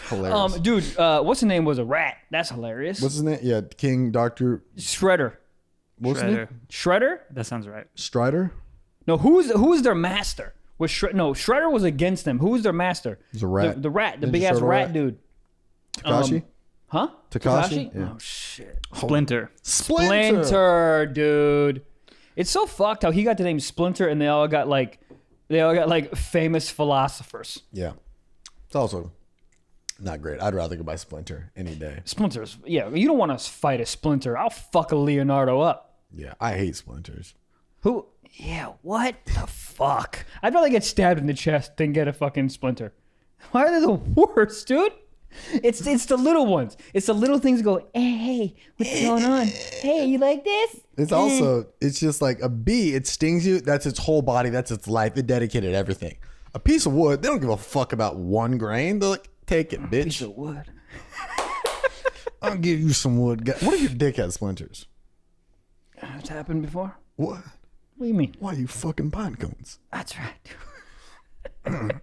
Speaker 2: Hilarious.
Speaker 1: Dude, what's the name was a rat. That's hilarious.
Speaker 2: What's his name? Yeah, King Dr.
Speaker 1: Shredder.
Speaker 2: What's his name?
Speaker 1: Shredder?
Speaker 3: That sounds right.
Speaker 2: Strider?
Speaker 1: No, who's their master? Was Shredder was against them. Who was their master?
Speaker 2: He's a rat.
Speaker 1: The rat, the
Speaker 2: Ninja
Speaker 1: big ass
Speaker 2: Turtle
Speaker 1: rat
Speaker 2: rat?
Speaker 1: dude.
Speaker 2: Takashi?
Speaker 1: Huh?
Speaker 2: Takashi? Yeah.
Speaker 1: Oh shit.
Speaker 3: Splinter.
Speaker 1: Splinter, dude. It's so fucked how he got the name Splinter and they all got like famous philosophers.
Speaker 2: Yeah. It's also not great. I'd rather go by Splinter any day.
Speaker 1: Splinters. Yeah, you don't want to fight a Splinter. I'll fuck a Leonardo up.
Speaker 2: Yeah, I hate splinters.
Speaker 1: Who? Yeah, what the fuck? I'd rather get stabbed in the chest than get a fucking splinter. Why are they the worst, dude? It's the little ones. It's the little things that go, hey, what's going on? Hey, you like this?
Speaker 2: It's also, it's just like a bee. It stings you. That's its whole body. That's its life. It dedicated everything. A piece of wood, they don't give a fuck about 1 grain. They're like, take it, bitch.
Speaker 1: Piece of wood.
Speaker 2: I'll give you some wood. What if your dick had splinters?
Speaker 1: It's happened before.
Speaker 2: What?
Speaker 1: What do you mean?
Speaker 2: Why you fucking pine cones?
Speaker 1: That's right.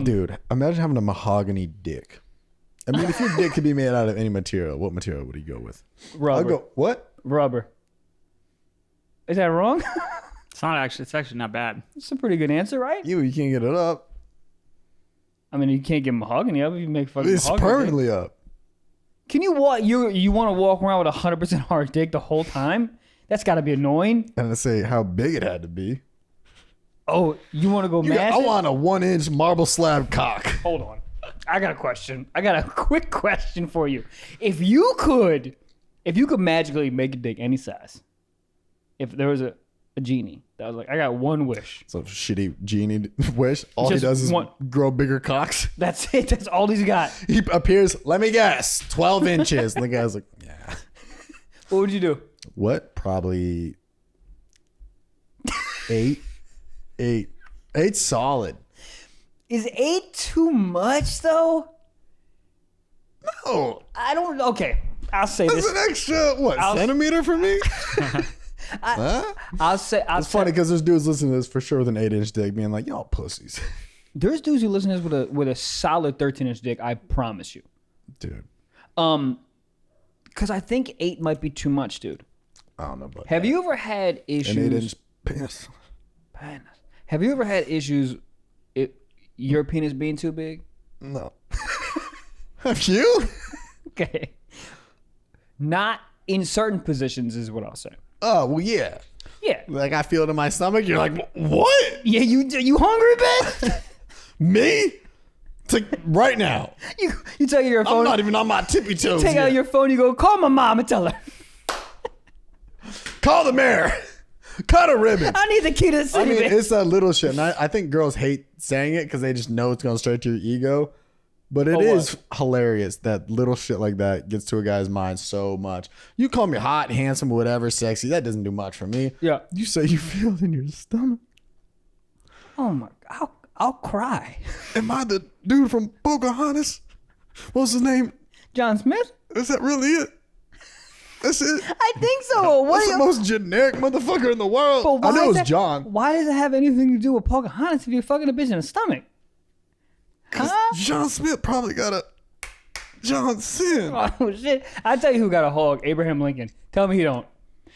Speaker 2: Dude, imagine having a mahogany dick. I mean, if your dick could be made out of any material, what material would you go with?
Speaker 1: Rubber.
Speaker 2: I'll go, what?
Speaker 1: Rubber. Is that wrong?
Speaker 3: It's actually not bad.
Speaker 1: It's a pretty good answer, right?
Speaker 2: You can't get it up.
Speaker 1: I mean, you can't get mahogany up if you make fucking
Speaker 2: It's
Speaker 1: mahogany.
Speaker 2: permanently up.
Speaker 1: Can you walk? You want to walk around with 100% hard dick the whole time? That's got to be annoying.
Speaker 2: And to say how big it had to be.
Speaker 1: Oh, you want to go massive?
Speaker 2: I want a 1-inch marble slab cock.
Speaker 1: Hold on. I got a question. I got a quick question for you. If you could magically make a dick any size, if there was a genie that was like, I got one wish.
Speaker 2: So shitty genie wish. All
Speaker 1: Just
Speaker 2: he does is
Speaker 1: one-
Speaker 2: grow bigger cocks.
Speaker 1: That's it. That's all he's got.
Speaker 2: He appears, let me guess, 12 inches. And the guy's like, yeah.
Speaker 1: What would you do?
Speaker 2: What? Probably 8. 8 solid.
Speaker 1: Is 8 too much though?
Speaker 2: No.
Speaker 1: I don't. Okay, I'll say
Speaker 2: That's
Speaker 1: this.
Speaker 2: an extra, centimeter for me? Huh?
Speaker 1: I'll say.
Speaker 2: It's funny because there's dudes listening to this for sure with an 8-inch dick being like, y'all pussies.
Speaker 1: There's dudes who listen to this with a solid 13-inch dick. I promise you.
Speaker 2: Dude.
Speaker 1: Because I think 8 might be too much, dude.
Speaker 2: I don't know about
Speaker 1: Have you ever had issues?
Speaker 2: an 8-inch penis.
Speaker 1: Have you ever had issues? Your penis being too big?
Speaker 2: No. Have you?
Speaker 1: Okay. Not in certain positions is what I'll say.
Speaker 2: Oh, well, yeah.
Speaker 1: Yeah.
Speaker 2: Like I feel it in my stomach. You're like, what?
Speaker 1: Yeah, you hungry, bitch?
Speaker 2: Me? It's like right now.
Speaker 1: You take your phone.
Speaker 2: I'm not even on my tippy toes.
Speaker 1: Take
Speaker 2: yet.
Speaker 1: out your phone. You go call my mom and tell her.
Speaker 2: Call the mayor. Cut a ribbon.
Speaker 1: I need the key to the city.
Speaker 2: I mean,
Speaker 1: bitch.
Speaker 2: it's a little shit. And I think girls hate saying it because they just know it's going straight to your ego. But it is hilarious that little shit like that gets to a guy's mind so much. You call me hot, handsome, whatever, sexy. That doesn't do much for me.
Speaker 1: Yeah.
Speaker 2: You say you feel it in your stomach.
Speaker 1: Oh my, I'll cry.
Speaker 2: Am I the dude from Pocahontas? What's his name?
Speaker 1: John Smith?
Speaker 2: Is that really it? That's it.
Speaker 1: I think so.
Speaker 2: That's the most generic motherfucker in the world. I know it's John.
Speaker 1: Why does it have anything to do with Pocahontas if you're fucking a bitch in the stomach? Huh?
Speaker 2: John Smith probably got a Johnson.
Speaker 1: Oh shit! I tell you who got a hog. Abraham Lincoln. Tell me he don't.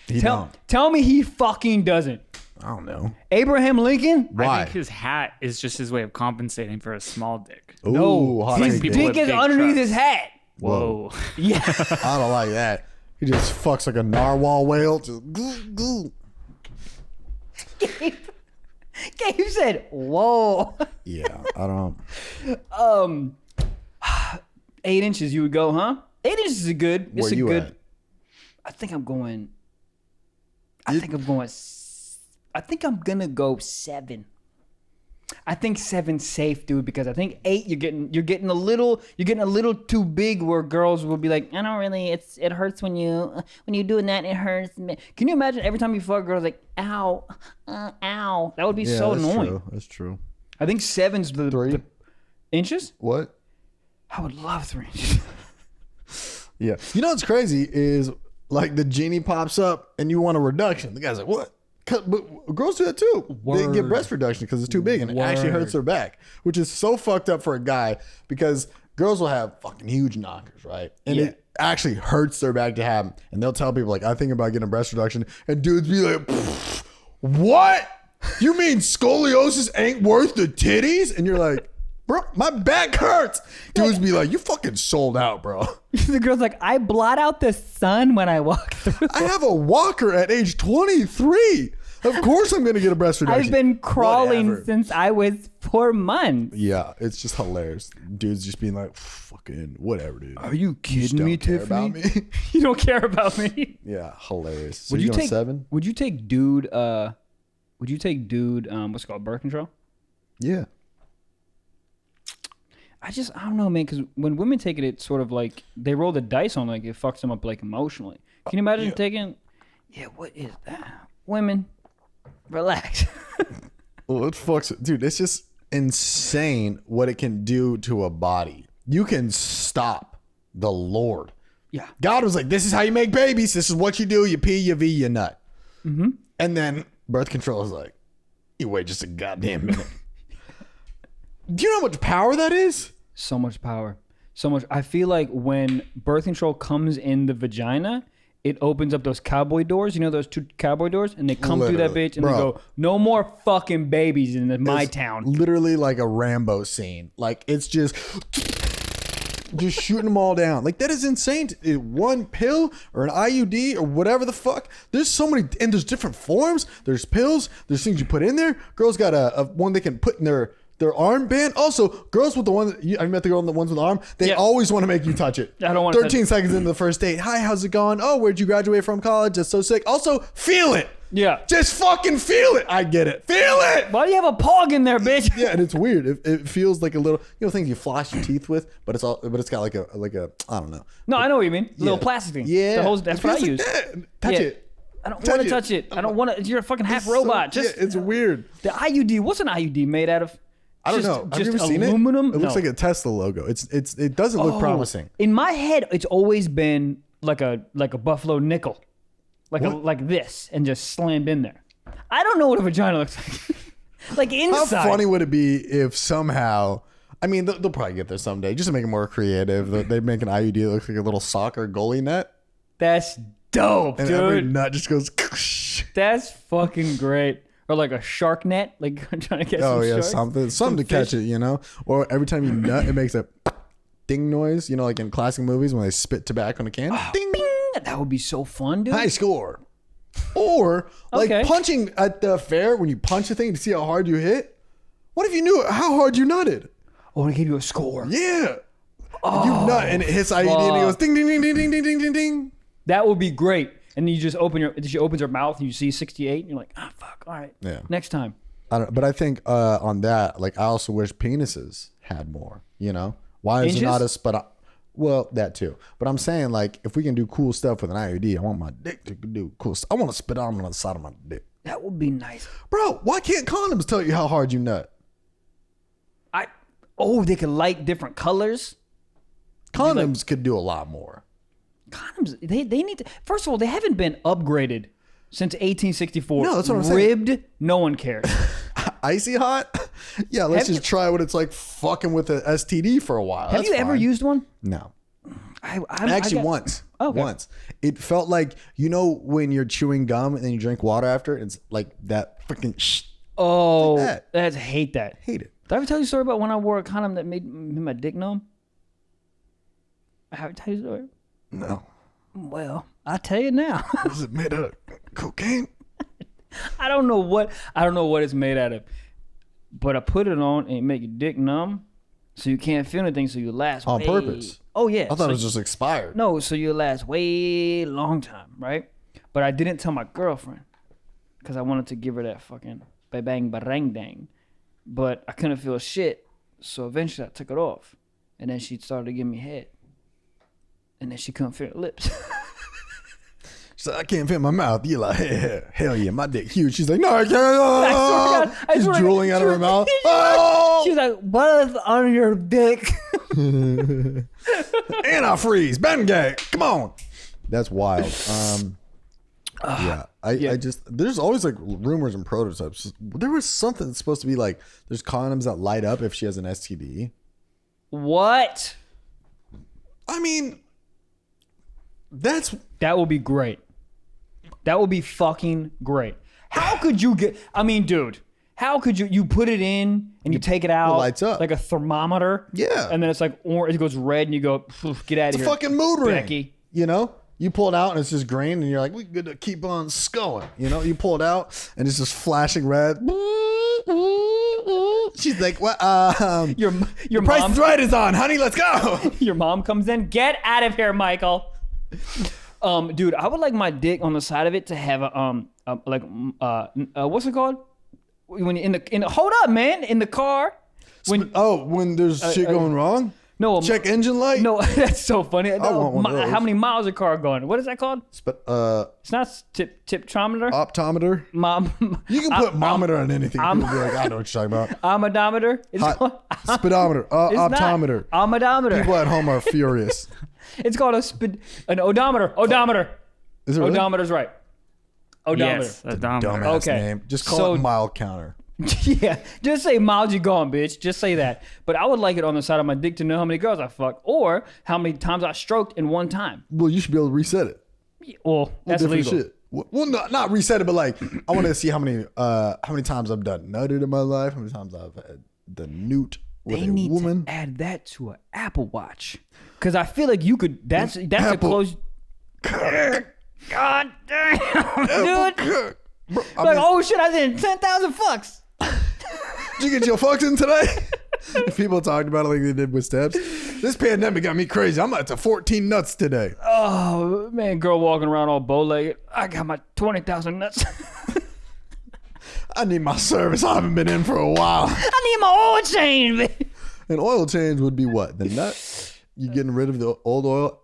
Speaker 2: Don't.
Speaker 1: Tell me he fucking doesn't.
Speaker 2: I don't know.
Speaker 1: Abraham Lincoln?
Speaker 2: Why?
Speaker 3: I think his hat is just his way of compensating for a small dick.
Speaker 2: Ooh,
Speaker 1: No,
Speaker 2: hot
Speaker 1: his
Speaker 2: take.
Speaker 3: people
Speaker 1: dick
Speaker 3: with
Speaker 1: is
Speaker 3: big
Speaker 1: underneath
Speaker 3: trucks.
Speaker 1: his hat.
Speaker 3: Whoa.
Speaker 1: Yeah.
Speaker 2: I don't like that. He just fucks like a narwhal whale. Just goo, goo.
Speaker 1: Gabe said, "Whoa."
Speaker 2: Yeah, I don't.
Speaker 1: 8 inches, you would go, huh? 8 inches is good. It's
Speaker 2: Where
Speaker 1: a
Speaker 2: you
Speaker 1: good.
Speaker 2: at?
Speaker 1: I think I'm going. I think I'm gonna go 7. I think 7's safe, dude, because I think 8 you're getting a little too big where girls will be like, I don't really, it hurts when you doing that, it hurts. Can you imagine every time you fuck a girl like, ow, ow? That would be so
Speaker 2: that's
Speaker 1: annoying.
Speaker 2: True. That's true.
Speaker 1: I think 7's the
Speaker 2: 3
Speaker 1: inches.
Speaker 2: What?
Speaker 1: I would love 3 inches.
Speaker 2: Yeah. You know what's crazy is like the genie pops up and you want a reduction. The guy's like, what? But girls do that too. They get
Speaker 1: Word.
Speaker 2: breast reduction because it's too big and it actually
Speaker 1: Word.
Speaker 2: hurts their back, which is so fucked up for a guy because girls will have fucking huge knockers, right? And
Speaker 1: Yeah.
Speaker 2: it actually hurts their back to have them. And they'll tell people like, I think about getting a breast reduction, and dudes be like, "Pfft, what? You mean scoliosis ain't worth the titties? And you're like, bro, my back hurts. Dudes be like, you fucking sold out, bro.
Speaker 1: The girl's like, I blot out the sun when I walk through.
Speaker 2: I have a walker at age 23. Of course I'm going to get a breast reduction.
Speaker 1: I've been crawling
Speaker 2: Whatever.
Speaker 1: since I was 4 months.
Speaker 2: Yeah, it's just hilarious. Dudes just being like, fucking whatever, dude.
Speaker 1: Are you
Speaker 2: You just
Speaker 1: kidding me,
Speaker 2: don't care about
Speaker 1: Tiffany?
Speaker 2: me.
Speaker 1: You don't care about me.
Speaker 2: Yeah, hilarious. So
Speaker 1: Would you
Speaker 2: going
Speaker 1: take
Speaker 2: 7?
Speaker 1: Would you take dude? Would you take dude? What's it called, birth control?
Speaker 2: Yeah.
Speaker 1: I don't know, man. Because when women take it, it's sort of like they roll the dice on, like it fucks them up, like emotionally. Can you imagine taking? Yeah, what is that? Women, relax.
Speaker 2: Well, it fucks, dude. It's just insane what it can do to a body. You can stop the Lord.
Speaker 1: Yeah.
Speaker 2: God was like, this is how you make babies. This is what you do. You pee, you V, you nut. Mm-hmm. And then birth control is like, you wait just a goddamn minute. Do you know how much power that is?
Speaker 1: So much power. So much. I feel like when birth control comes in the vagina, it opens up those cowboy doors. You know those 2 cowboy doors? And they come through that
Speaker 2: Literally.
Speaker 1: bitch and
Speaker 2: Bro.
Speaker 1: they go, no more fucking babies in my
Speaker 2: It's
Speaker 1: town.
Speaker 2: Literally like a Rambo scene. Like it's just shooting them all down. Like that is insane. One pill or an IUD or whatever the fuck. There's so many, and there's different forms. There's pills. There's things you put in there. Girls got a one they can put in their armband. Also, girls with the one I met the girl in the ones with the arm. They
Speaker 1: Yeah.
Speaker 2: always want to make you touch it.
Speaker 1: I don't want to
Speaker 2: 13 seconds into the first date. Hi, how's it going? Oh, where'd you graduate from college? That's so sick. Also, feel it.
Speaker 1: Yeah.
Speaker 2: Just fucking feel it. I get it. Feel it.
Speaker 1: Why do you have a pog in there, bitch?
Speaker 2: Yeah, and it's weird. It feels like a little, things you floss your teeth with, but it's got like a I don't know.
Speaker 1: No, I know what you mean.
Speaker 2: Yeah.
Speaker 1: Little plastic thing.
Speaker 2: Yeah,
Speaker 1: The hose, that's
Speaker 2: it
Speaker 1: what I
Speaker 2: feels
Speaker 1: use.
Speaker 2: like that. Touch
Speaker 1: Yeah.
Speaker 2: it.
Speaker 1: I don't
Speaker 2: Touch
Speaker 1: want to
Speaker 2: it.
Speaker 1: touch it. I don't want to. You're a fucking half
Speaker 2: It's
Speaker 1: robot.
Speaker 2: so-
Speaker 1: Just
Speaker 2: yeah, it's weird.
Speaker 1: the IUD. What's an IUD made out of?
Speaker 2: I don't
Speaker 1: Just-
Speaker 2: know. Have you
Speaker 1: just
Speaker 2: ever seen
Speaker 1: aluminum?
Speaker 2: it? It looks
Speaker 1: No.
Speaker 2: like a Tesla logo. It doesn't look
Speaker 1: Oh,
Speaker 2: promising.
Speaker 1: In my head, it's always been like a buffalo nickel, like this, and just slammed in there. I don't know what a vagina looks like. Like
Speaker 2: How
Speaker 1: inside.
Speaker 2: funny would it be if somehow? I mean, they'll probably get there someday, just to make it more creative. They make an IUD that looks like a little soccer goalie net,
Speaker 1: That's dope,
Speaker 2: and every
Speaker 1: dude.
Speaker 2: nut just goes.
Speaker 1: That's fucking great. Or like a shark net, like trying to get
Speaker 2: Oh
Speaker 1: some
Speaker 2: yeah,
Speaker 1: sharks.
Speaker 2: something to catch
Speaker 1: fish.
Speaker 2: it, Or every time you nut, it makes a ding noise, like in classic movies when they spit tobacco in a can. Ding.
Speaker 1: Bing! That would be so fun, dude.
Speaker 2: High score. Or like
Speaker 1: Okay.
Speaker 2: punching at the fair when you punch a thing to see how hard you hit. What if you knew how hard you nutted?
Speaker 1: Oh, to give you a score.
Speaker 2: Yeah. You nut and it hits IUD and it goes ding ding ding ding ding ding ding ding ding.
Speaker 1: That would be great. And then you just she opens her mouth and you see 68 and you're like, fuck, all right.
Speaker 2: Yeah.
Speaker 1: Next time.
Speaker 2: But I think on that, like I also wish penises had more, Why is
Speaker 1: Inches?
Speaker 2: it not a speedometer? Well, that too. But I'm saying, like, if we can do cool stuff with an IUD, I want my dick to do cool stuff. I want a speedometer on the side of my dick.
Speaker 1: That would be nice.
Speaker 2: Bro, why can't condoms tell you how hard you nut?
Speaker 1: They could light different colors.
Speaker 2: Condoms could do a lot more.
Speaker 1: Condoms, they need to. First of all, they haven't been upgraded since 1864.
Speaker 2: No, that's what I'm saying.
Speaker 1: Ribbed, no one cares.
Speaker 2: Icy hot? Yeah, let's just try what it's like fucking with an STD for a while.
Speaker 1: Have you ever used one?
Speaker 2: No.
Speaker 1: I
Speaker 2: Once.
Speaker 1: Okay.
Speaker 2: Once. It felt like, you know, when you're chewing gum and then you drink water after, it's like that freaking
Speaker 1: Oh,
Speaker 2: like that.
Speaker 1: I hate that.
Speaker 2: Hate it.
Speaker 1: Did I ever tell you a story about when I wore a condom that made my dick numb? I haven't tell you a story.
Speaker 2: No.
Speaker 1: Well, I'll tell you now.
Speaker 2: Was it made out of cocaine?
Speaker 1: I don't know what it's made out of, but I put it on and it make your dick numb, so you can't feel anything, so you last
Speaker 2: On purpose?
Speaker 1: Oh yeah.
Speaker 2: I thought it was just expired.
Speaker 1: No, so you last way long time, right? But I didn't tell my girlfriend because I wanted to give her that fucking bang barang dang, but I couldn't feel shit, so eventually I took it off, and then she started to give me head, and then she couldn't feel her lips.
Speaker 2: She's like, I can't fit my mouth. You're like, hell yeah, my dick huge. She's like, no, I can't. She's drooling out of her mouth. Oh!
Speaker 1: She was like, what is on your dick?
Speaker 2: Antifreeze, Bengay. Come on. That's wild. Yeah, I just, there's always like rumors and prototypes. There was something that's supposed to be like, there's condoms that light up if she has an STD.
Speaker 1: What?
Speaker 2: I mean,
Speaker 1: that would be great. That would be fucking great. How could you get? I mean, dude, how could you put it in and you take it out?
Speaker 2: It lights up
Speaker 1: like a thermometer.
Speaker 2: Yeah,
Speaker 1: and then it's like orange. It goes red, and you go, get out of here.
Speaker 2: It's a fucking mood ring,
Speaker 1: Becky.
Speaker 2: You know, you pull it out and it's just green, and you're like, we good to keep on sculling. You know, you pull it out and it's just flashing red. She's like, what?
Speaker 1: Your
Speaker 2: Price
Speaker 1: mom,
Speaker 2: is Right is on, honey. Let's go.
Speaker 1: Your mom comes in. Get out of here, Michael. Dude, I would like my dick on the side of it to have what's it called? When you're in the hold up, man, in the car.
Speaker 2: When there's shit going wrong?
Speaker 1: No,
Speaker 2: check engine light?
Speaker 1: No, that's so funny.
Speaker 2: I want one of those.
Speaker 1: How many miles a car going? What is that called? It's not tiptometer.
Speaker 2: Optometer?
Speaker 1: Mom.
Speaker 2: You can put mometer on anything. People be like, I know what you're talking about.
Speaker 1: Odometer?
Speaker 2: Speedometer. Optometer.
Speaker 1: Odometer.
Speaker 2: People at home are furious.
Speaker 1: It's called an odometer. Odometer.
Speaker 2: Is it really?
Speaker 1: Odometer's right. Odometer.
Speaker 3: Yes, odometer.
Speaker 2: Dumbass
Speaker 1: Okay.
Speaker 2: name. Just call it mile counter.
Speaker 1: Yeah, just say miles you gone, bitch. Just say that. But I would like it on the side of my dick to know how many girls I fucked or how many times I stroked in one time.
Speaker 2: Well, you should be able to reset it.
Speaker 1: Well, that's illegal.
Speaker 2: Shit. Well, not reset it, but like I want to see how many times I've done nutted in my life, how many times I've had the newt with
Speaker 1: They
Speaker 2: a
Speaker 1: need
Speaker 2: woman.
Speaker 1: to add that to an Apple Watch, because I feel like you could. That's a close. God damn, dude!
Speaker 2: Bro,
Speaker 1: Oh shit! I did 10,000 fucks.
Speaker 2: Did you get your fucks in today? People talked about it like they did with steps. This pandemic got me crazy. I'm up to 14 nuts today.
Speaker 1: Oh man, girl walking around all bow-legged. I got my 20,000 nuts.
Speaker 2: I need my service. I haven't been in for a while.
Speaker 1: I need my oil change, man.
Speaker 2: An oil change would be what? The nut? You getting rid of the old oil,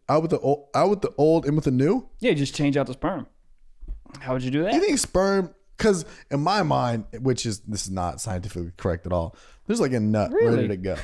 Speaker 2: out with the old, in with the new?
Speaker 1: Yeah, just change out the sperm. How would you do that?
Speaker 2: You think sperm? Because in my mind, this is not scientifically correct at all. There's like a nut ready to go.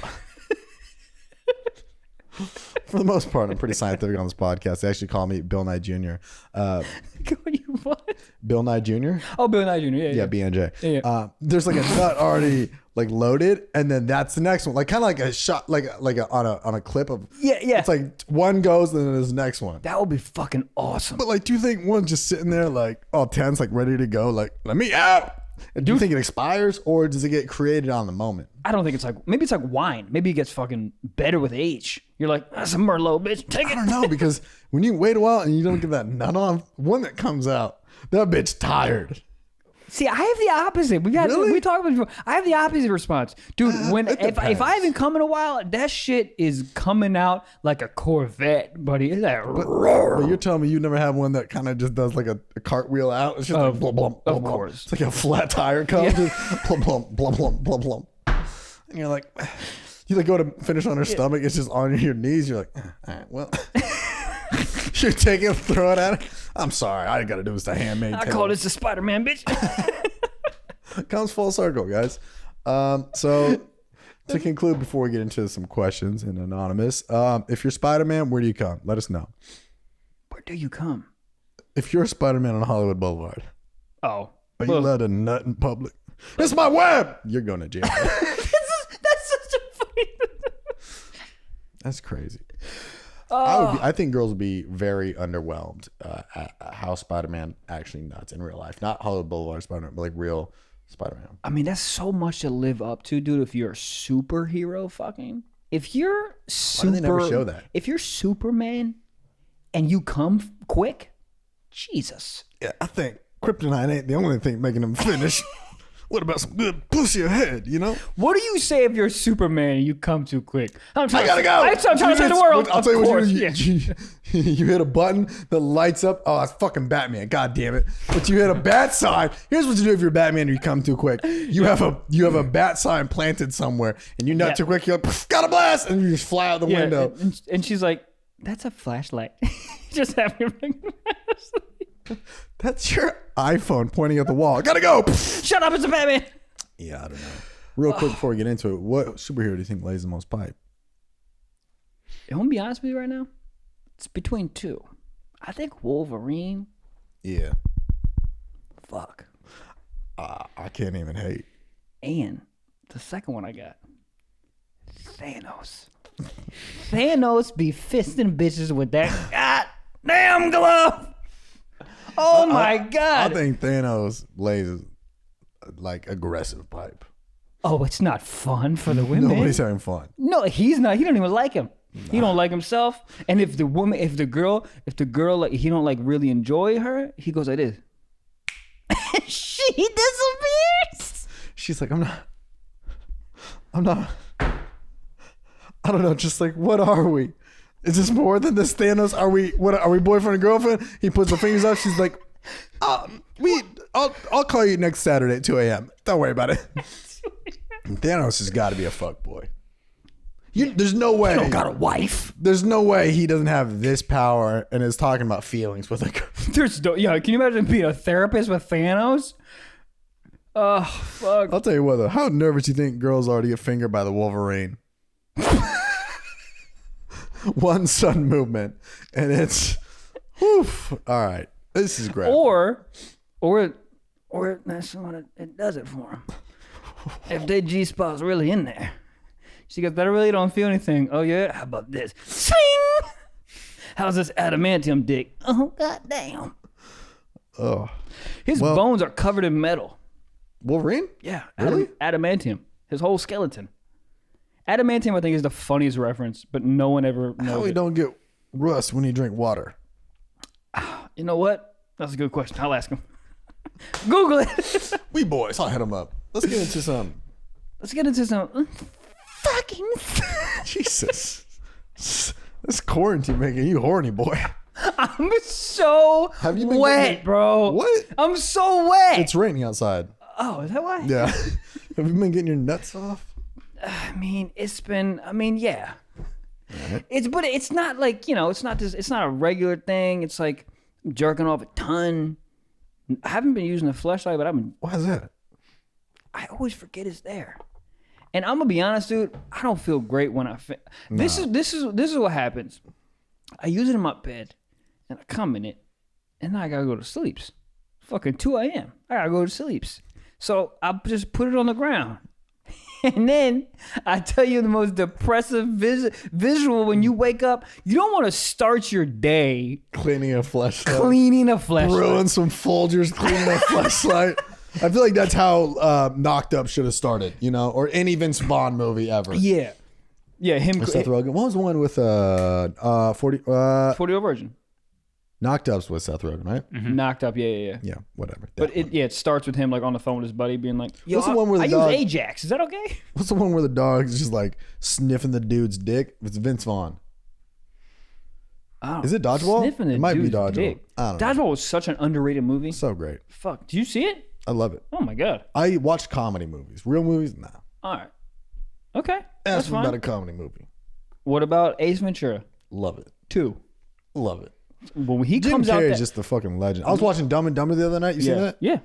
Speaker 2: For the most part, I'm pretty scientific on this podcast. They actually call me Bill Nye Jr.
Speaker 1: You what?
Speaker 2: Bill Nye Jr.
Speaker 1: Oh, Bill Nye Jr. Yeah,
Speaker 2: BNJ.
Speaker 1: Yeah.
Speaker 2: There's like a nut already like loaded, and then that's the next one. Like kind of like a shot, on a clip of.
Speaker 1: Yeah.
Speaker 2: It's like one goes, and then there's the next one.
Speaker 1: That would be fucking awesome.
Speaker 2: But like, do you think one's just sitting there like all tense, like ready to go, like let me out? Do you think it expires, or does it get created on the moment?
Speaker 1: I don't think it's like, maybe it's like wine. Maybe it gets fucking better with age. You're like, that's a Merlot, bitch. Take it.
Speaker 2: I don't know, because when you wait a while and you don't get that nut on, one that comes out, that bitch tired.
Speaker 1: See, I have the opposite. We talked about it before. I have the opposite response, dude. If I haven't come in a while, that shit is coming out like a Corvette, buddy. It's like,
Speaker 2: but you're telling me you never have one that kind of just does like a cartwheel out. It's just like blum, blum, blum,
Speaker 1: of
Speaker 2: blum.
Speaker 1: course.
Speaker 2: It's like a flat tire comes, just plum, plum, plum, plum, plum, plum. And you're like, You like go to finish on her stomach. It's just on your knees. You're like, all right, well. You take it, throw it at her. I'm sorry. All I got to do is the handmade.
Speaker 1: I call this a Spider-Man, bitch.
Speaker 2: Comes full circle, guys. So to conclude, before we get into some questions and anonymous, if you're Spider-Man, where do you come? Let us know.
Speaker 1: Where do you come?
Speaker 2: If you're a Spider-Man on Hollywood Boulevard,
Speaker 1: Oh.
Speaker 2: are you allowed to nut in public? It's my web. You're going to jail.
Speaker 1: That's such a funny.
Speaker 2: That's crazy. I think girls would be very underwhelmed at how Spider-Man actually nuts in real life. Not Hollywood Boulevard Spider-Man, but like real Spider-Man.
Speaker 1: I mean, that's so much to live up to, dude. If you're a superhero, fucking. If you're super,
Speaker 2: Why do they never show that?
Speaker 1: If you're Superman and you come quick, Jesus.
Speaker 2: Yeah, I think kryptonite ain't the only thing making him finish. What about some good pussy ahead, you know?
Speaker 1: What do you say if you're Superman and you come too quick?
Speaker 2: I gotta go.
Speaker 1: I'm trying to save the world.
Speaker 2: I'll tell you what
Speaker 1: you do.
Speaker 2: You hit a button that lights up. Oh, that's fucking Batman. God damn it. But you hit a bat sign. Here's what you do if you're Batman and you come too quick. You have a bat sign planted somewhere and you nut too quick. You're like, got a blast. And you just fly out the window.
Speaker 1: And she's like, that's a flashlight. Just have your
Speaker 2: That's your iPhone pointing at the wall. Gotta go.
Speaker 1: Shut up, it's a Batman.
Speaker 2: Yeah, I don't know. Real quick before we get into it, what superhero do you think lays the most pipe?
Speaker 1: I'm gonna be honest with you right now. It's between two. I think Wolverine.
Speaker 2: Yeah.
Speaker 1: Fuck.
Speaker 2: I can't even hate.
Speaker 1: And the second one I got, Thanos. Thanos be fisting bitches with that goddamn glove. Oh my God.
Speaker 2: I think Thanos lays like aggressive pipe.
Speaker 1: Oh, it's not fun for the women.
Speaker 2: Nobody's having fun.
Speaker 1: No, he's not. He don't even like him. He don't like himself. And if the girl, like he don't like really enjoy her, he goes like this. She disappears.
Speaker 2: She's like, I'm not. I don't know. Just like, what are we? Is this more than this Thanos? Are we boyfriend and girlfriend? He puts the fingers up. She's like, I'll call you next Saturday at 2 a.m. Don't worry about it. Thanos has got to be a fuckboy. There's no way.
Speaker 1: He don't got a wife.
Speaker 2: There's no way he doesn't have this power and is talking about feelings with a girl.
Speaker 1: Can you imagine being a therapist with Thanos? Oh, fuck.
Speaker 2: I'll tell you what, though. How nervous you think girls are to get fingered by the Wolverine? One sudden movement, and it's, whew, all right. This is great.
Speaker 1: Or that's what it does it for them. If their G-spot's really in there. She goes, but I really don't feel anything. Oh, yeah? How about this? Swing! How's this adamantium dick? Oh, goddamn.
Speaker 2: Oh.
Speaker 1: His bones are covered in metal.
Speaker 2: Wolverine?
Speaker 1: Yeah.
Speaker 2: Really?
Speaker 1: Adamantium. His whole skeleton. Adamantium, I think, is the funniest reference, but no one ever knows
Speaker 2: How he don't get rust when you drink water?
Speaker 1: You know what? That's a good question. I'll ask him. Google it.
Speaker 2: We boys. I'll hit him up. Let's get into some.
Speaker 1: Fucking.
Speaker 2: Jesus. This quarantine making you horny, boy.
Speaker 1: I'm so
Speaker 2: Have you been
Speaker 1: wet, bro.
Speaker 2: What?
Speaker 1: I'm so wet.
Speaker 2: It's raining outside.
Speaker 1: Oh, is that why?
Speaker 2: Yeah. Have you been getting your nuts off?
Speaker 1: I mean, yeah.
Speaker 2: Right.
Speaker 1: It's not like, it's not a regular thing. It's like I'm jerking off a ton. I haven't been using a fleshlight, but
Speaker 2: Why is that?
Speaker 1: I always forget it's there. And I'm gonna be honest, dude. I don't feel great when This is what happens. I use it in my bed, and I come in it, and then I gotta go to sleep. Fucking 2 a.m. I gotta go to sleep. So I just put it on the ground, and then I tell you the most depressive visual when you wake up. You don't want to start your day
Speaker 2: Cleaning a fleshlight.
Speaker 1: Brewing
Speaker 2: Brewing some Folgers, cleaning a fleshlight. I feel like that's how Knocked Up should have started, or any Vince Vaughn movie ever.
Speaker 1: Yeah, him.
Speaker 2: Or Seth Rogen. What was the one with
Speaker 1: 40 Year Virgin?
Speaker 2: Knocked Up's with Seth Rogen, right?
Speaker 1: Mm-hmm. Knocked Up, yeah.
Speaker 2: Yeah, whatever.
Speaker 1: But it starts with him like on the phone with his buddy, being like, "Yo,
Speaker 2: What's the one where the
Speaker 1: I
Speaker 2: dog-
Speaker 1: use Ajax. Is that okay?"
Speaker 2: What's the one where the dog's just like sniffing the dude's dick? It's Vince Vaughn.
Speaker 1: Oh,
Speaker 2: Is it Dodgeball?
Speaker 1: Sniffing the
Speaker 2: It might be
Speaker 1: dude's
Speaker 2: Dodgeball.
Speaker 1: dick.
Speaker 2: I don't know.
Speaker 1: Dodgeball was such an underrated movie.
Speaker 2: So great.
Speaker 1: Fuck, do you see it?
Speaker 2: I love it.
Speaker 1: Oh my god.
Speaker 2: I watch comedy movies. Real movies? Nah.
Speaker 1: All right. Okay, that's
Speaker 2: Ask me
Speaker 1: fine.
Speaker 2: about a comedy movie.
Speaker 1: What about Ace Ventura
Speaker 2: Love it.
Speaker 1: 2?
Speaker 2: Love it.
Speaker 1: When he
Speaker 2: Jim
Speaker 1: comes out,
Speaker 2: Carrey
Speaker 1: that,
Speaker 2: is just the fucking legend. I was watching Dumb and Dumber the other night. You
Speaker 1: yeah,
Speaker 2: see that?
Speaker 1: yeah.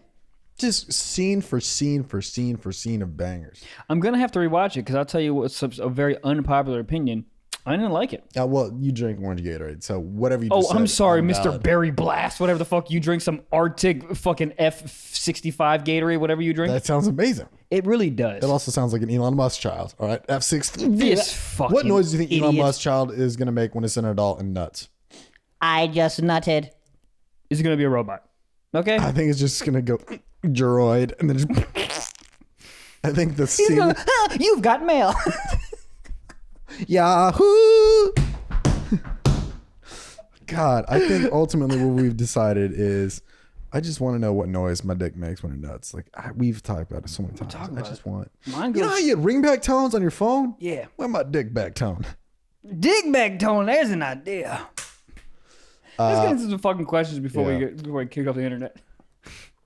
Speaker 2: Just scene for scene for scene for scene of bangers.
Speaker 1: I'm gonna have to rewatch it because I'll tell you what's a very unpopular opinion. I didn't like it.
Speaker 2: Well, you drink orange Gatorade, so whatever you.
Speaker 1: Oh,
Speaker 2: Just
Speaker 1: I'm
Speaker 2: said,
Speaker 1: sorry,
Speaker 2: I'm
Speaker 1: Mr.
Speaker 2: valid.
Speaker 1: Berry Blast, whatever the fuck you drink, some Arctic fucking F65 Gatorade, whatever you drink.
Speaker 2: That sounds amazing.
Speaker 1: It really does.
Speaker 2: It also sounds like an Elon Musk child. All right, F6.
Speaker 1: This fucking
Speaker 2: What noise do you think Elon
Speaker 1: idiot.
Speaker 2: Musk child is gonna make when it's an adult and nuts?
Speaker 4: I just nutted.
Speaker 1: Is it gonna be a robot? Okay.
Speaker 2: I think it's just gonna go droid and then just. I think the
Speaker 1: He's
Speaker 2: scene.
Speaker 1: gonna, you've got mail.
Speaker 2: Yahoo! God, I think ultimately what we've decided is, I just want to know what noise my dick makes when it nuts. Like we've talked about it so many times. I just want.
Speaker 1: Mine
Speaker 2: You know
Speaker 1: goes,
Speaker 2: how you get ringback tones on your phone?
Speaker 1: yeah.
Speaker 2: Where my dick back tone?
Speaker 1: Dig back tone. There's an idea. Let's get into some fucking questions before we kick off the internet.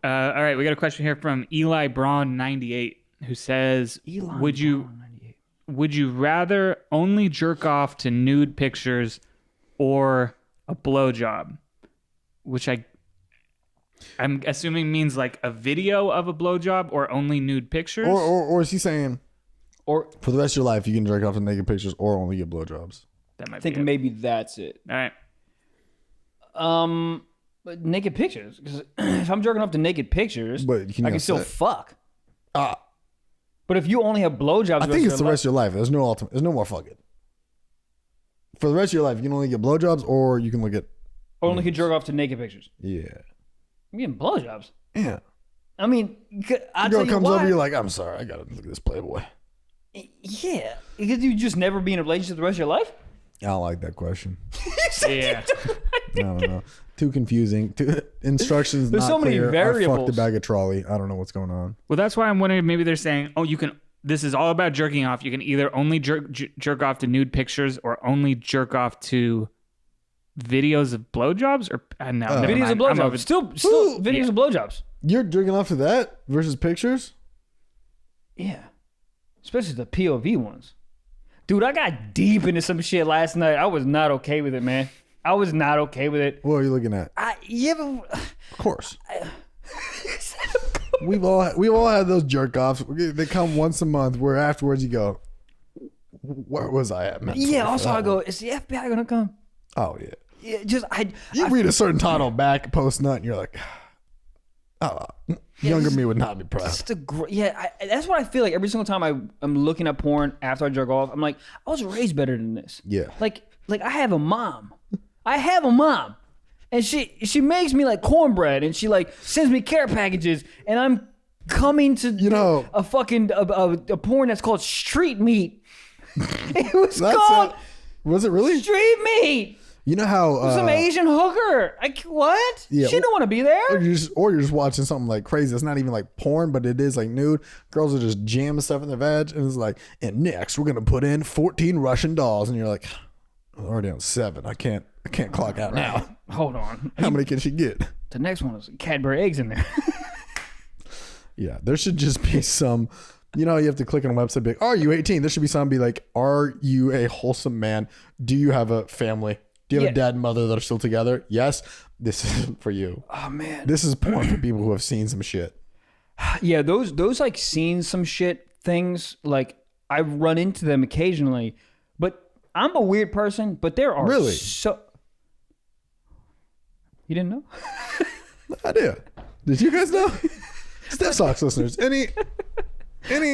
Speaker 3: All right, we got a question here from Eli Braun 98 who says, "Would you rather only jerk off to nude pictures or a blowjob?" Which I'm assuming means like a video of a blowjob or only nude pictures.
Speaker 2: Or is he saying,
Speaker 1: Or
Speaker 2: for the rest of your life you can jerk off to naked pictures or only get blowjobs?
Speaker 3: That might
Speaker 1: I think
Speaker 3: be it.
Speaker 1: maybe that's it.
Speaker 3: All right.
Speaker 1: But naked pictures. Because if I'm jerking off to naked pictures,
Speaker 2: But can you
Speaker 1: I can still
Speaker 2: say-
Speaker 1: fuck.
Speaker 2: Ah,
Speaker 1: But if you only have blowjobs,
Speaker 2: I think it's the rest of your life. There's no ultimate. There's no more fucking. For the rest of your life, you can only get blowjobs or you can look at.
Speaker 1: or only could jerk off to naked pictures.
Speaker 2: Yeah.
Speaker 1: I'm getting blowjobs.
Speaker 2: Yeah.
Speaker 1: I mean, I'll
Speaker 2: Girl
Speaker 1: tell you
Speaker 2: comes
Speaker 1: why.
Speaker 2: over, you're like, I'm sorry, I gotta look at this Playboy.
Speaker 1: Yeah, because you just never be in a relationship the rest of your life.
Speaker 2: I don't like that question.
Speaker 3: Yeah.
Speaker 2: I don't know. Too confusing. Instructions.
Speaker 1: There's
Speaker 2: not
Speaker 1: so many
Speaker 2: clear. I
Speaker 1: variables.
Speaker 2: fucked a bag of trolley. I don't know what's going on.
Speaker 3: Well, that's why I'm wondering. Maybe they're saying, "Oh, you can." This is all about jerking off. You can either only jerk off to nude pictures or only jerk off to videos of blowjobs. Or no, never
Speaker 1: Videos of
Speaker 3: mind. I'm
Speaker 1: blowjobs. Still videos of blowjobs.
Speaker 2: You're jerking off to that versus pictures?
Speaker 1: Yeah, especially the POV ones. Dude, I got deep into some shit last night. I was not okay with it, man. I was not okay with it.
Speaker 2: What are you looking at? Of course. We've all had those jerk offs. They come once a month where afterwards you go, where was I at?
Speaker 1: Yeah. Also, I go, is the FBI gonna come?
Speaker 2: Oh yeah.
Speaker 1: Yeah. Just
Speaker 2: You read a certain title back post nut and you're like, oh, younger me would not be proud.
Speaker 1: It's that's what I feel like every single time I'm looking at porn after I jerk off. I'm like, I was raised better than this.
Speaker 2: Yeah.
Speaker 1: Like I have a mom. I have a mom. And she makes me like cornbread and she like sends me care packages and I'm coming to a fucking a porn that's called Street Meat. It was called
Speaker 2: Was it really?
Speaker 1: Street Meat.
Speaker 2: You know how
Speaker 1: Some Asian hooker. Like what?
Speaker 2: Yeah,
Speaker 1: She don't want to be there.
Speaker 2: or you're just watching something like crazy. It's not even like porn, but it is like nude. Girls are just jamming stuff in their veg, and it's like, and next we're gonna put in 14 Russian dolls, and you're like, I'm already on 7. I can't clock out now.
Speaker 1: Hold on.
Speaker 2: How many can she get?
Speaker 1: The next one is Cadbury eggs in there.
Speaker 2: Yeah, there should just be some. You know, you have to click on a website. Be like, are you 18? There should be something be like, are you a wholesome man? Do you have a family? Do you have a dad and mother that are still together? Yes. This isn't for you.
Speaker 1: Oh man.
Speaker 2: This is porn for people who have seen some shit.
Speaker 1: Yeah, those like seen some shit things, like I run into them occasionally, but I'm a weird person, but there are
Speaker 2: Really?
Speaker 1: so you didn't know?
Speaker 2: No idea. Did you guys know? Step Socks listeners. Any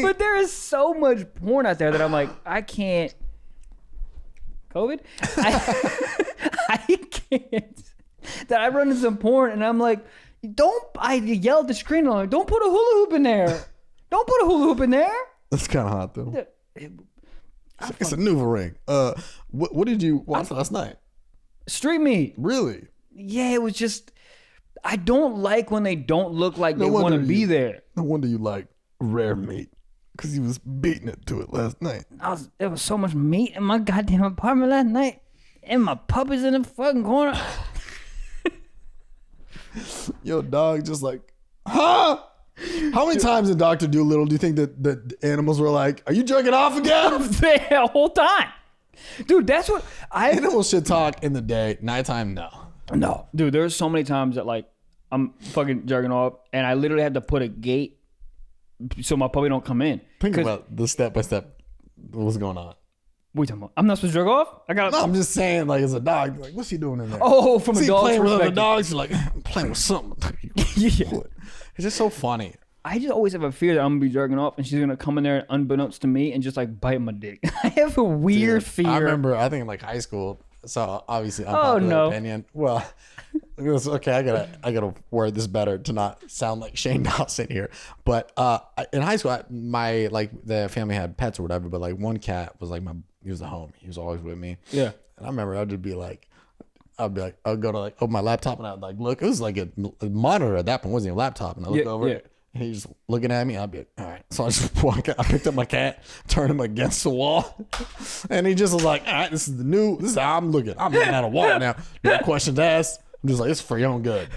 Speaker 1: But there is so much porn out there that I'm like, I can't COVID? I can't. That I run into some porn and I'm like, I yell at the screen, I'm like, don't put a hula hoop in there. Don't put a hula hoop in there.
Speaker 2: That's kind of hot though. It's a Nuva ring. What did you watch last night?
Speaker 1: Street Meat.
Speaker 2: Really?
Speaker 1: Yeah, it was just, I don't like when they don't look like they
Speaker 2: wonder
Speaker 1: want to be
Speaker 2: you-
Speaker 1: there.
Speaker 2: No wonder you like rare meat, because he was beating it to it last night.
Speaker 1: There was so much meat in my goddamn apartment last night, and my puppies in the fucking corner.
Speaker 2: Yo, dog, just like, huh? How many times in Dr. Dolittle do you think that the animals were like, "Are you jerking off again?"
Speaker 1: The whole time. Dude, that's what
Speaker 2: Animals should talk in the day. Nighttime, no.
Speaker 1: No. Dude, there's so many times that like I'm fucking jerking off and I literally had to put a gate so my puppy don't come in.
Speaker 2: Think about the step by step. What's going on?
Speaker 1: What are you talking about? I'm not supposed to jerk off?
Speaker 2: No, I'm just saying, like, as a dog, like, what's he doing in there?
Speaker 1: Oh, from a dog's
Speaker 2: playing with other
Speaker 1: perspective.
Speaker 2: dogs. You're like, I'm playing with something.
Speaker 1: Yeah.
Speaker 2: It's just so funny.
Speaker 1: I just always have a fear that I'm gonna be jerking off and she's gonna come in there unbeknownst to me and just like bite my dick. I have a weird fear.
Speaker 2: I remember, I think in like high school. So obviously, unpopular opinion. Well, okay, I gotta word this better to not sound like Shane Dawson here. But in high school, the family had pets or whatever. But like one cat was like he was the homie. He was always with me.
Speaker 1: Yeah.
Speaker 2: And I remember I'd be like, I'd go to like open my laptop and I'd like look. It was like a monitor at that point. It wasn't a laptop. And I look over it. And he's just looking at me. I'd be like, all right. So I just walk out. I picked up my cat, turned him against the wall. And he just was like, all right, this is how I'm looking. I'm looking at a wall now. No questions asked. I'm just like, it's for your own good.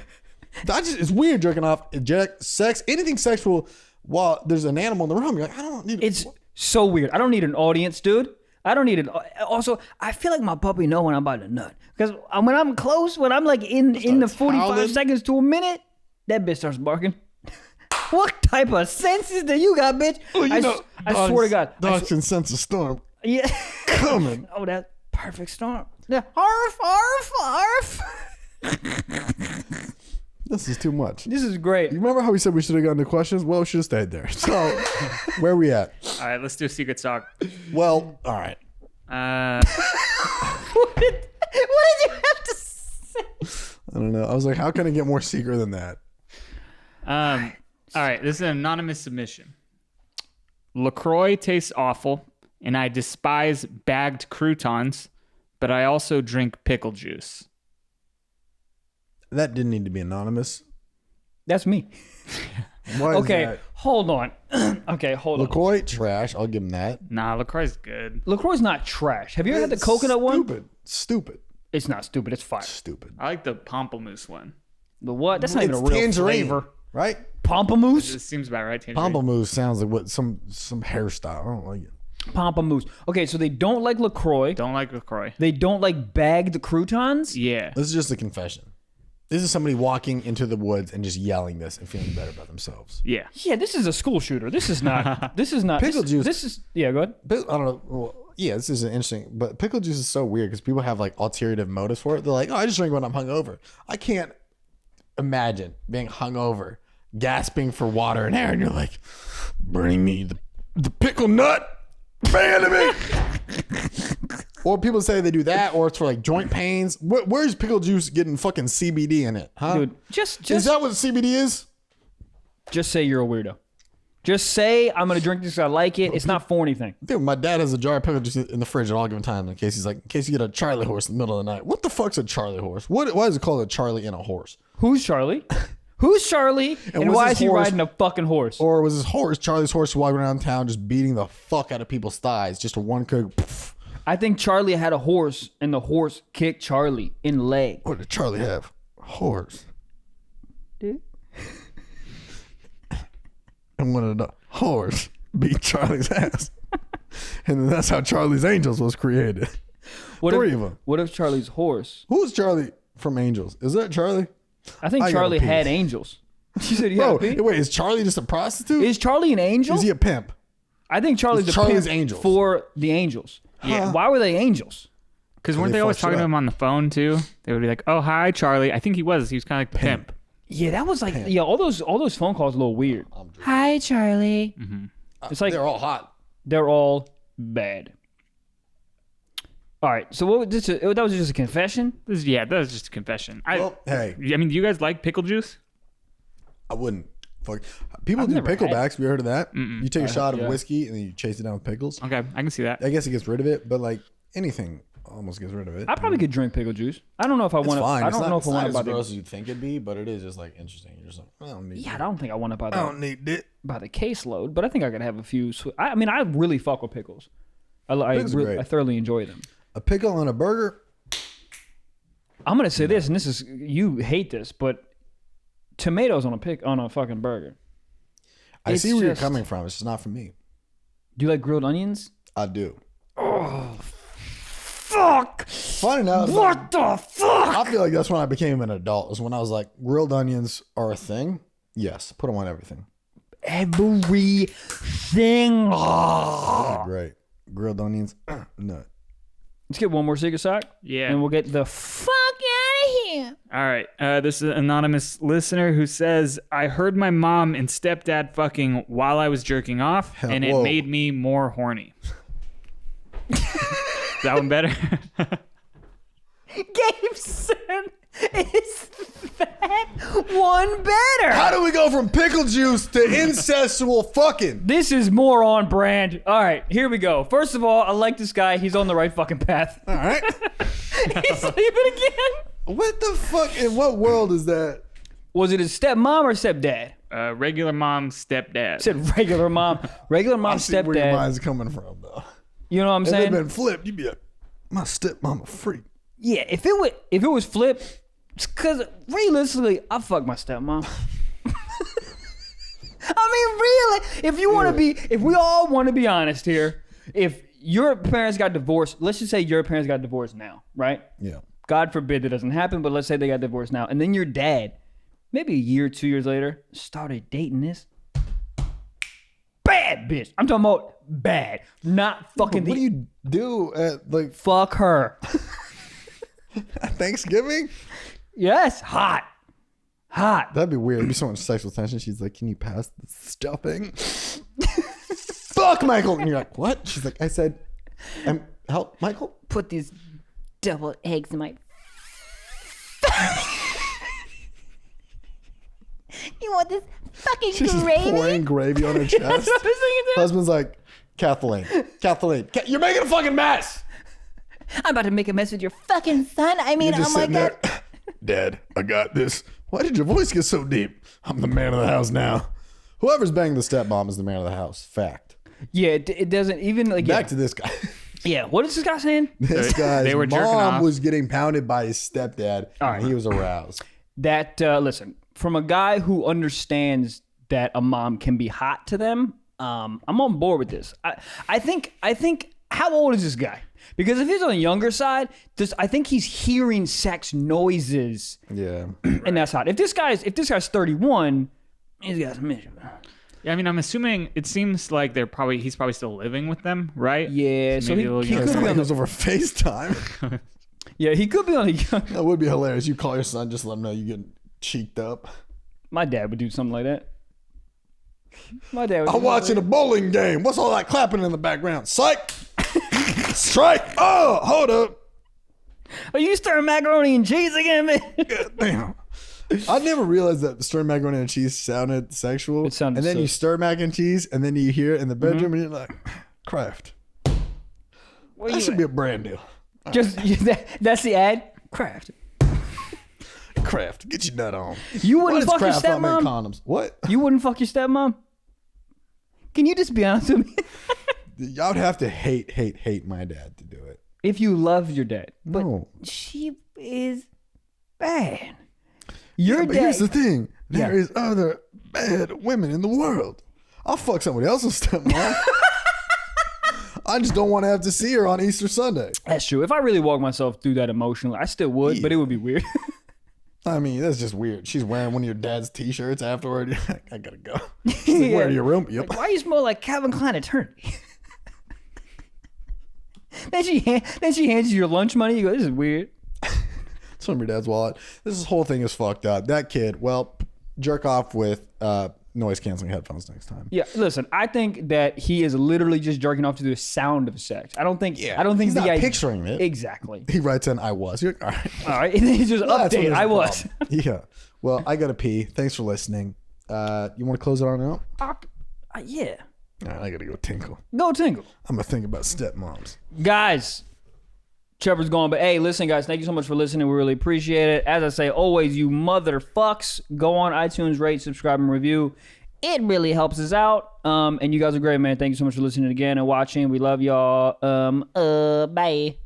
Speaker 2: It's weird jerking off, sex, anything sexual while there's an animal in the room. You're like, I don't need it.
Speaker 1: It's so weird. I don't need an audience, dude. I don't need it. Also, I feel like my puppy know when I'm about to nut. Because when I'm close, when I'm like in the 45
Speaker 2: howling.
Speaker 1: seconds to a minute, that bitch starts barking. What type of senses do you got, bitch? I swear to God.
Speaker 2: Dogs can sense a storm
Speaker 1: Yeah.
Speaker 2: coming.
Speaker 1: Oh, that perfect storm. Yeah. Arf, arf, arf.
Speaker 2: This is too much.
Speaker 1: This is great.
Speaker 2: You remember how we said we should have gotten to questions? Well, we should have stayed there. So, where are we at?
Speaker 3: All right, let's do a secret talk.
Speaker 2: Well, all right.
Speaker 1: What did you have to say?
Speaker 2: I don't know. I was like, how can I get more secret than that?
Speaker 3: All right, this is an anonymous submission. LaCroix tastes awful, and I despise bagged croutons, but I also drink pickle juice.
Speaker 2: That didn't need to be anonymous.
Speaker 1: That's me.
Speaker 2: Why is
Speaker 1: Okay,
Speaker 2: that?
Speaker 1: hold on. Okay, hold on.
Speaker 2: LaCroix, trash. I'll give him that.
Speaker 3: Nah, LaCroix is good.
Speaker 1: LaCroix's not trash. Have you ever had the coconut one?
Speaker 2: Stupid.
Speaker 1: It's not stupid. It's fire.
Speaker 2: Stupid.
Speaker 3: I like the pamplemousse one.
Speaker 1: The what? That's not even a
Speaker 2: It's
Speaker 1: real
Speaker 2: tangerine,
Speaker 1: flavor.
Speaker 2: right?
Speaker 1: Pamplemousse?
Speaker 3: It seems about right. Tangerine.
Speaker 2: Pamplemousse sounds like what some hairstyle. I don't like it.
Speaker 1: Pamplemousse. Okay, so they don't like LaCroix.
Speaker 3: Don't like LaCroix.
Speaker 1: They don't like bagged croutons.
Speaker 3: Yeah.
Speaker 2: This is just a confession. This is somebody walking into the woods and just yelling this and feeling better about themselves.
Speaker 3: Yeah.
Speaker 1: Yeah, this is a school shooter. This is not. This is not.
Speaker 2: Pickle juice.
Speaker 1: This is. Yeah, go ahead.
Speaker 2: I don't know. Well, yeah, this is interesting. But pickle juice is so weird because people have like ulterior motives for it. They're like, oh, I just drink when I'm hungover. I can't imagine being hungover, gasping for water and air, and you're like, bring me the pickle nut, band of me. Or people say they do that, or it's for like joint pains. Where's pickle juice getting fucking CBD in it, huh?
Speaker 1: Dude, just
Speaker 2: Is that what CBD is?
Speaker 1: just say you're a weirdo. Just say I'm gonna drink this 'cause I like it. It's not for anything.
Speaker 2: Dude, my dad has a jar of pickle juice in the fridge at all given time in case you get a Charlie horse in the middle of the night. What the fuck's a Charlie horse? Why is it called a Charlie in a horse?
Speaker 1: Who's Charlie? Who's Charlie? And
Speaker 2: was
Speaker 1: why
Speaker 2: his
Speaker 1: is he
Speaker 2: horse-
Speaker 1: riding a fucking horse?
Speaker 2: Or was his horse, Charlie's horse, walking around town just beating the fuck out of people's thighs? Just a one quick. Poof.
Speaker 1: I think Charlie had a horse, and the horse kicked Charlie in the leg.
Speaker 2: What did Charlie have? A horse.
Speaker 1: Dude.
Speaker 2: And one of the horse beat Charlie's ass. And then that's how Charlie's Angels was created. Three of them.
Speaker 1: What if Charlie's horse?
Speaker 2: Who's Charlie from Angels? Is that Charlie?
Speaker 1: I think
Speaker 2: I got a
Speaker 1: Charlie
Speaker 2: piece.
Speaker 1: had angels. She said,
Speaker 2: Bro,
Speaker 1: "Yeah."
Speaker 2: wait, is Charlie just a prostitute?
Speaker 1: Is Charlie an angel?
Speaker 2: Is he a pimp?
Speaker 1: I think Charlie's
Speaker 2: Is
Speaker 1: a
Speaker 2: Charlie's
Speaker 1: pimp
Speaker 2: angels?
Speaker 1: for the angels.
Speaker 3: Yeah.
Speaker 1: Why were they angels?
Speaker 3: Because weren't
Speaker 2: they
Speaker 3: they always
Speaker 2: fucked you
Speaker 3: talking to
Speaker 2: up.
Speaker 3: him on the phone too? They would be like, "Oh, hi, Charlie." I think he was. He was kind of like the pimp.
Speaker 1: Yeah, that was like all those phone calls a little weird. Hi, Charlie. It's like
Speaker 2: They're all hot.
Speaker 1: they're all bad. All right, so what was this? That was just a confession.
Speaker 3: That was just a confession.
Speaker 2: Well, hey,
Speaker 3: I mean, do you guys like pickle juice?
Speaker 2: I wouldn't. Fuck. People do
Speaker 1: never had-
Speaker 2: picklebacks. Have you heard of that? You take a shot of
Speaker 1: yeah.
Speaker 2: whiskey and then you chase it down with pickles.
Speaker 3: Okay, I can see that.
Speaker 2: I guess it gets rid of it, but like anything almost gets rid of it.
Speaker 1: I probably could drink pickle juice. I don't know if I
Speaker 2: It's
Speaker 1: want to.
Speaker 2: fine.
Speaker 1: I don't know if I want to
Speaker 2: as
Speaker 1: buy the.
Speaker 2: gross as you think it'd be, but it is just like interesting. You're just like, I don't need.
Speaker 1: Yeah, I don't think I want to buy
Speaker 2: I
Speaker 1: the
Speaker 2: don't need it.
Speaker 1: caseload, but I think I could have a few. I mean, I really fuck with pickles.
Speaker 2: Pickles are great.
Speaker 1: I thoroughly enjoy them.
Speaker 2: A pickle on a burger.
Speaker 1: I'm gonna say this, and this is you hate this, but tomatoes on a fucking burger.
Speaker 2: I
Speaker 1: It's
Speaker 2: see where you're
Speaker 1: just-
Speaker 2: coming from. It's just not for me.
Speaker 1: Do you like grilled onions?
Speaker 2: I do.
Speaker 1: Fuck!
Speaker 2: Funny now.
Speaker 1: What the fuck?
Speaker 2: I feel like that's when I became an adult. Is when I was like, grilled onions are a thing. Yes, put them on everything.
Speaker 1: Everything.
Speaker 2: Oh, great. Grilled onions, nut.
Speaker 1: Let's get one more secret sock.
Speaker 3: Yeah.
Speaker 1: And we'll get the fuck out of here.
Speaker 3: All right. This is an anonymous listener who says, I heard my mom and stepdad fucking while I was jerking off, and it
Speaker 2: Whoa.
Speaker 3: made me more horny. Is that one better?
Speaker 1: Gabe said, is that one better?
Speaker 2: How do we go from pickle juice to incestual fucking?
Speaker 1: This is more on brand. All right, here we go. First of all, I like this guy. He's on the right fucking path.
Speaker 2: All right.
Speaker 1: He's sleeping again.
Speaker 2: What the fuck? In what world is that?
Speaker 1: Was it his stepmom or stepdad?
Speaker 3: Regular mom, stepdad.
Speaker 1: I said regular mom. Regular mom,
Speaker 2: I see where your
Speaker 1: stepdad.
Speaker 2: mind's coming from, though.
Speaker 1: You know what I'm
Speaker 2: If they'd
Speaker 1: saying?
Speaker 2: been flipped, you'd be like, my stepmom a freak.
Speaker 1: Yeah, if it was flipped, because realistically, I fuck my stepmom. I mean, really, if you want to be, if we all want to be honest here, if your parents got divorced, let's just say your parents got divorced now, right?
Speaker 2: Yeah.
Speaker 1: God forbid that doesn't happen, but let's say they got divorced now, and then your dad, maybe a year, 2 years later, started dating this bad bitch. I'm talking about bad, not fucking.
Speaker 2: What do you do at like
Speaker 1: fuck her?
Speaker 2: Thanksgiving?
Speaker 1: Yes, hot.
Speaker 2: That'd be weird. It'd be so much sexual tension. She's like, can you pass the stuffing? Fuck, Michael. And you're like, what? She's like, I said, help, Michael?
Speaker 4: Put these double eggs in my. You want this fucking
Speaker 2: She's just
Speaker 4: gravy?
Speaker 2: pouring gravy on her chest.
Speaker 1: That's what I was thinking.
Speaker 2: Husband's like, Kathleen, you're making a fucking mess.
Speaker 4: I'm about to make a mess with your fucking son. I mean,
Speaker 2: You're just
Speaker 4: oh my
Speaker 2: sitting
Speaker 4: god.
Speaker 2: there, Dad, I got this. Why did your voice get so deep? I'm the man of the house now. Whoever's banging the stepmom is the man of the house. Fact.
Speaker 1: Yeah, it doesn't even like.
Speaker 2: Back to this guy.
Speaker 1: Yeah, what is this guy saying?
Speaker 2: This guy's
Speaker 3: They were jerking
Speaker 2: mom
Speaker 3: off.
Speaker 2: was getting pounded by his stepdad, and he was aroused.
Speaker 1: That listen, from a guy who understands that a mom can be hot to them, I'm on board with this. I think. How old is this guy? Because if he's on the younger side, I think he's hearing sex noises,
Speaker 2: Yeah.
Speaker 1: and that's hot. If this guy's 31, he's got some issues.
Speaker 3: Yeah, I mean, I'm assuming it seems like he's probably still living with them, right?
Speaker 1: Yeah, so
Speaker 3: maybe
Speaker 1: he
Speaker 3: a little
Speaker 1: could
Speaker 3: younger.
Speaker 1: be
Speaker 2: Somebody
Speaker 1: on the
Speaker 2: goes over FaceTime.
Speaker 1: yeah he could be on the young.
Speaker 2: That would be hilarious. You call your son, just let him know you getting cheeked up.
Speaker 1: My dad would do something like that. My dad would.
Speaker 2: I'm watching a bowling game. What's all that clapping in the background? Psych! Strike! Oh, hold up.
Speaker 1: Are you stirring macaroni and cheese again, man?
Speaker 2: God damn. I never realized that stir macaroni and cheese sounded sexual.
Speaker 1: It sounded
Speaker 2: and then
Speaker 1: so-
Speaker 2: you stir mac and cheese, and then you hear it in the bedroom, and you're like, Kraft.
Speaker 1: Where
Speaker 2: That
Speaker 1: you
Speaker 2: should
Speaker 1: at?
Speaker 2: be a brand deal.
Speaker 1: Just that's the ad. Kraft.
Speaker 2: Kraft, get your nut on.
Speaker 1: You
Speaker 2: Why
Speaker 1: wouldn't
Speaker 2: does
Speaker 1: fuck your
Speaker 2: Kraft not make
Speaker 1: stepmom.
Speaker 2: condoms? What?
Speaker 1: You wouldn't fuck your stepmom. Can you just be honest with me?
Speaker 2: I would have to hate my dad to do it.
Speaker 1: If you loved your dad, but
Speaker 2: No.
Speaker 1: she is bad. Your
Speaker 2: But
Speaker 1: dad.
Speaker 2: here's the thing. There
Speaker 1: Yeah.
Speaker 2: is other bad women in the world. I'll fuck somebody else's stepmom. I just don't want to have to see her on Easter Sunday.
Speaker 1: That's true. If I really walked myself through that emotionally, I still would, but it would be weird.
Speaker 2: I mean, that's just weird. She's wearing one of your dad's t-shirts afterward. You're like, I gotta go. She's like, where to your room? Yep.
Speaker 1: Why you smell like Calvin Klein eternity? then she hands you your lunch money. You go, this is weird.
Speaker 2: It's from your dad's wallet. This whole thing is fucked up. That kid, well, jerk off with noise canceling headphones next time.
Speaker 1: Yeah, listen. I think that he is literally just jerking off to the sound of sex. I don't think.
Speaker 2: Yeah,
Speaker 1: I don't think
Speaker 2: he's
Speaker 1: the
Speaker 2: not
Speaker 1: idea-
Speaker 2: picturing it.
Speaker 1: Exactly.
Speaker 2: He writes in, I was. You're like, all right.
Speaker 1: All right, and then he just
Speaker 2: Well, that's when
Speaker 1: update.
Speaker 2: there's a
Speaker 1: I was.
Speaker 2: problem. Yeah. Well, I gotta pee. Thanks for listening. You want to close it on out?
Speaker 1: Yeah.
Speaker 2: All right, I gotta go tinkle.
Speaker 1: Go tingle.
Speaker 2: I'm gonna think about stepmoms.
Speaker 1: Guys, Trevor's gone, but hey, listen, guys, thank you so much for listening. We really appreciate it. As I say, always, you motherfucks, go on iTunes, rate, subscribe, and review. It really helps us out. And you guys are great, man. Thank you so much for listening again and watching. We love y'all.
Speaker 4: Bye.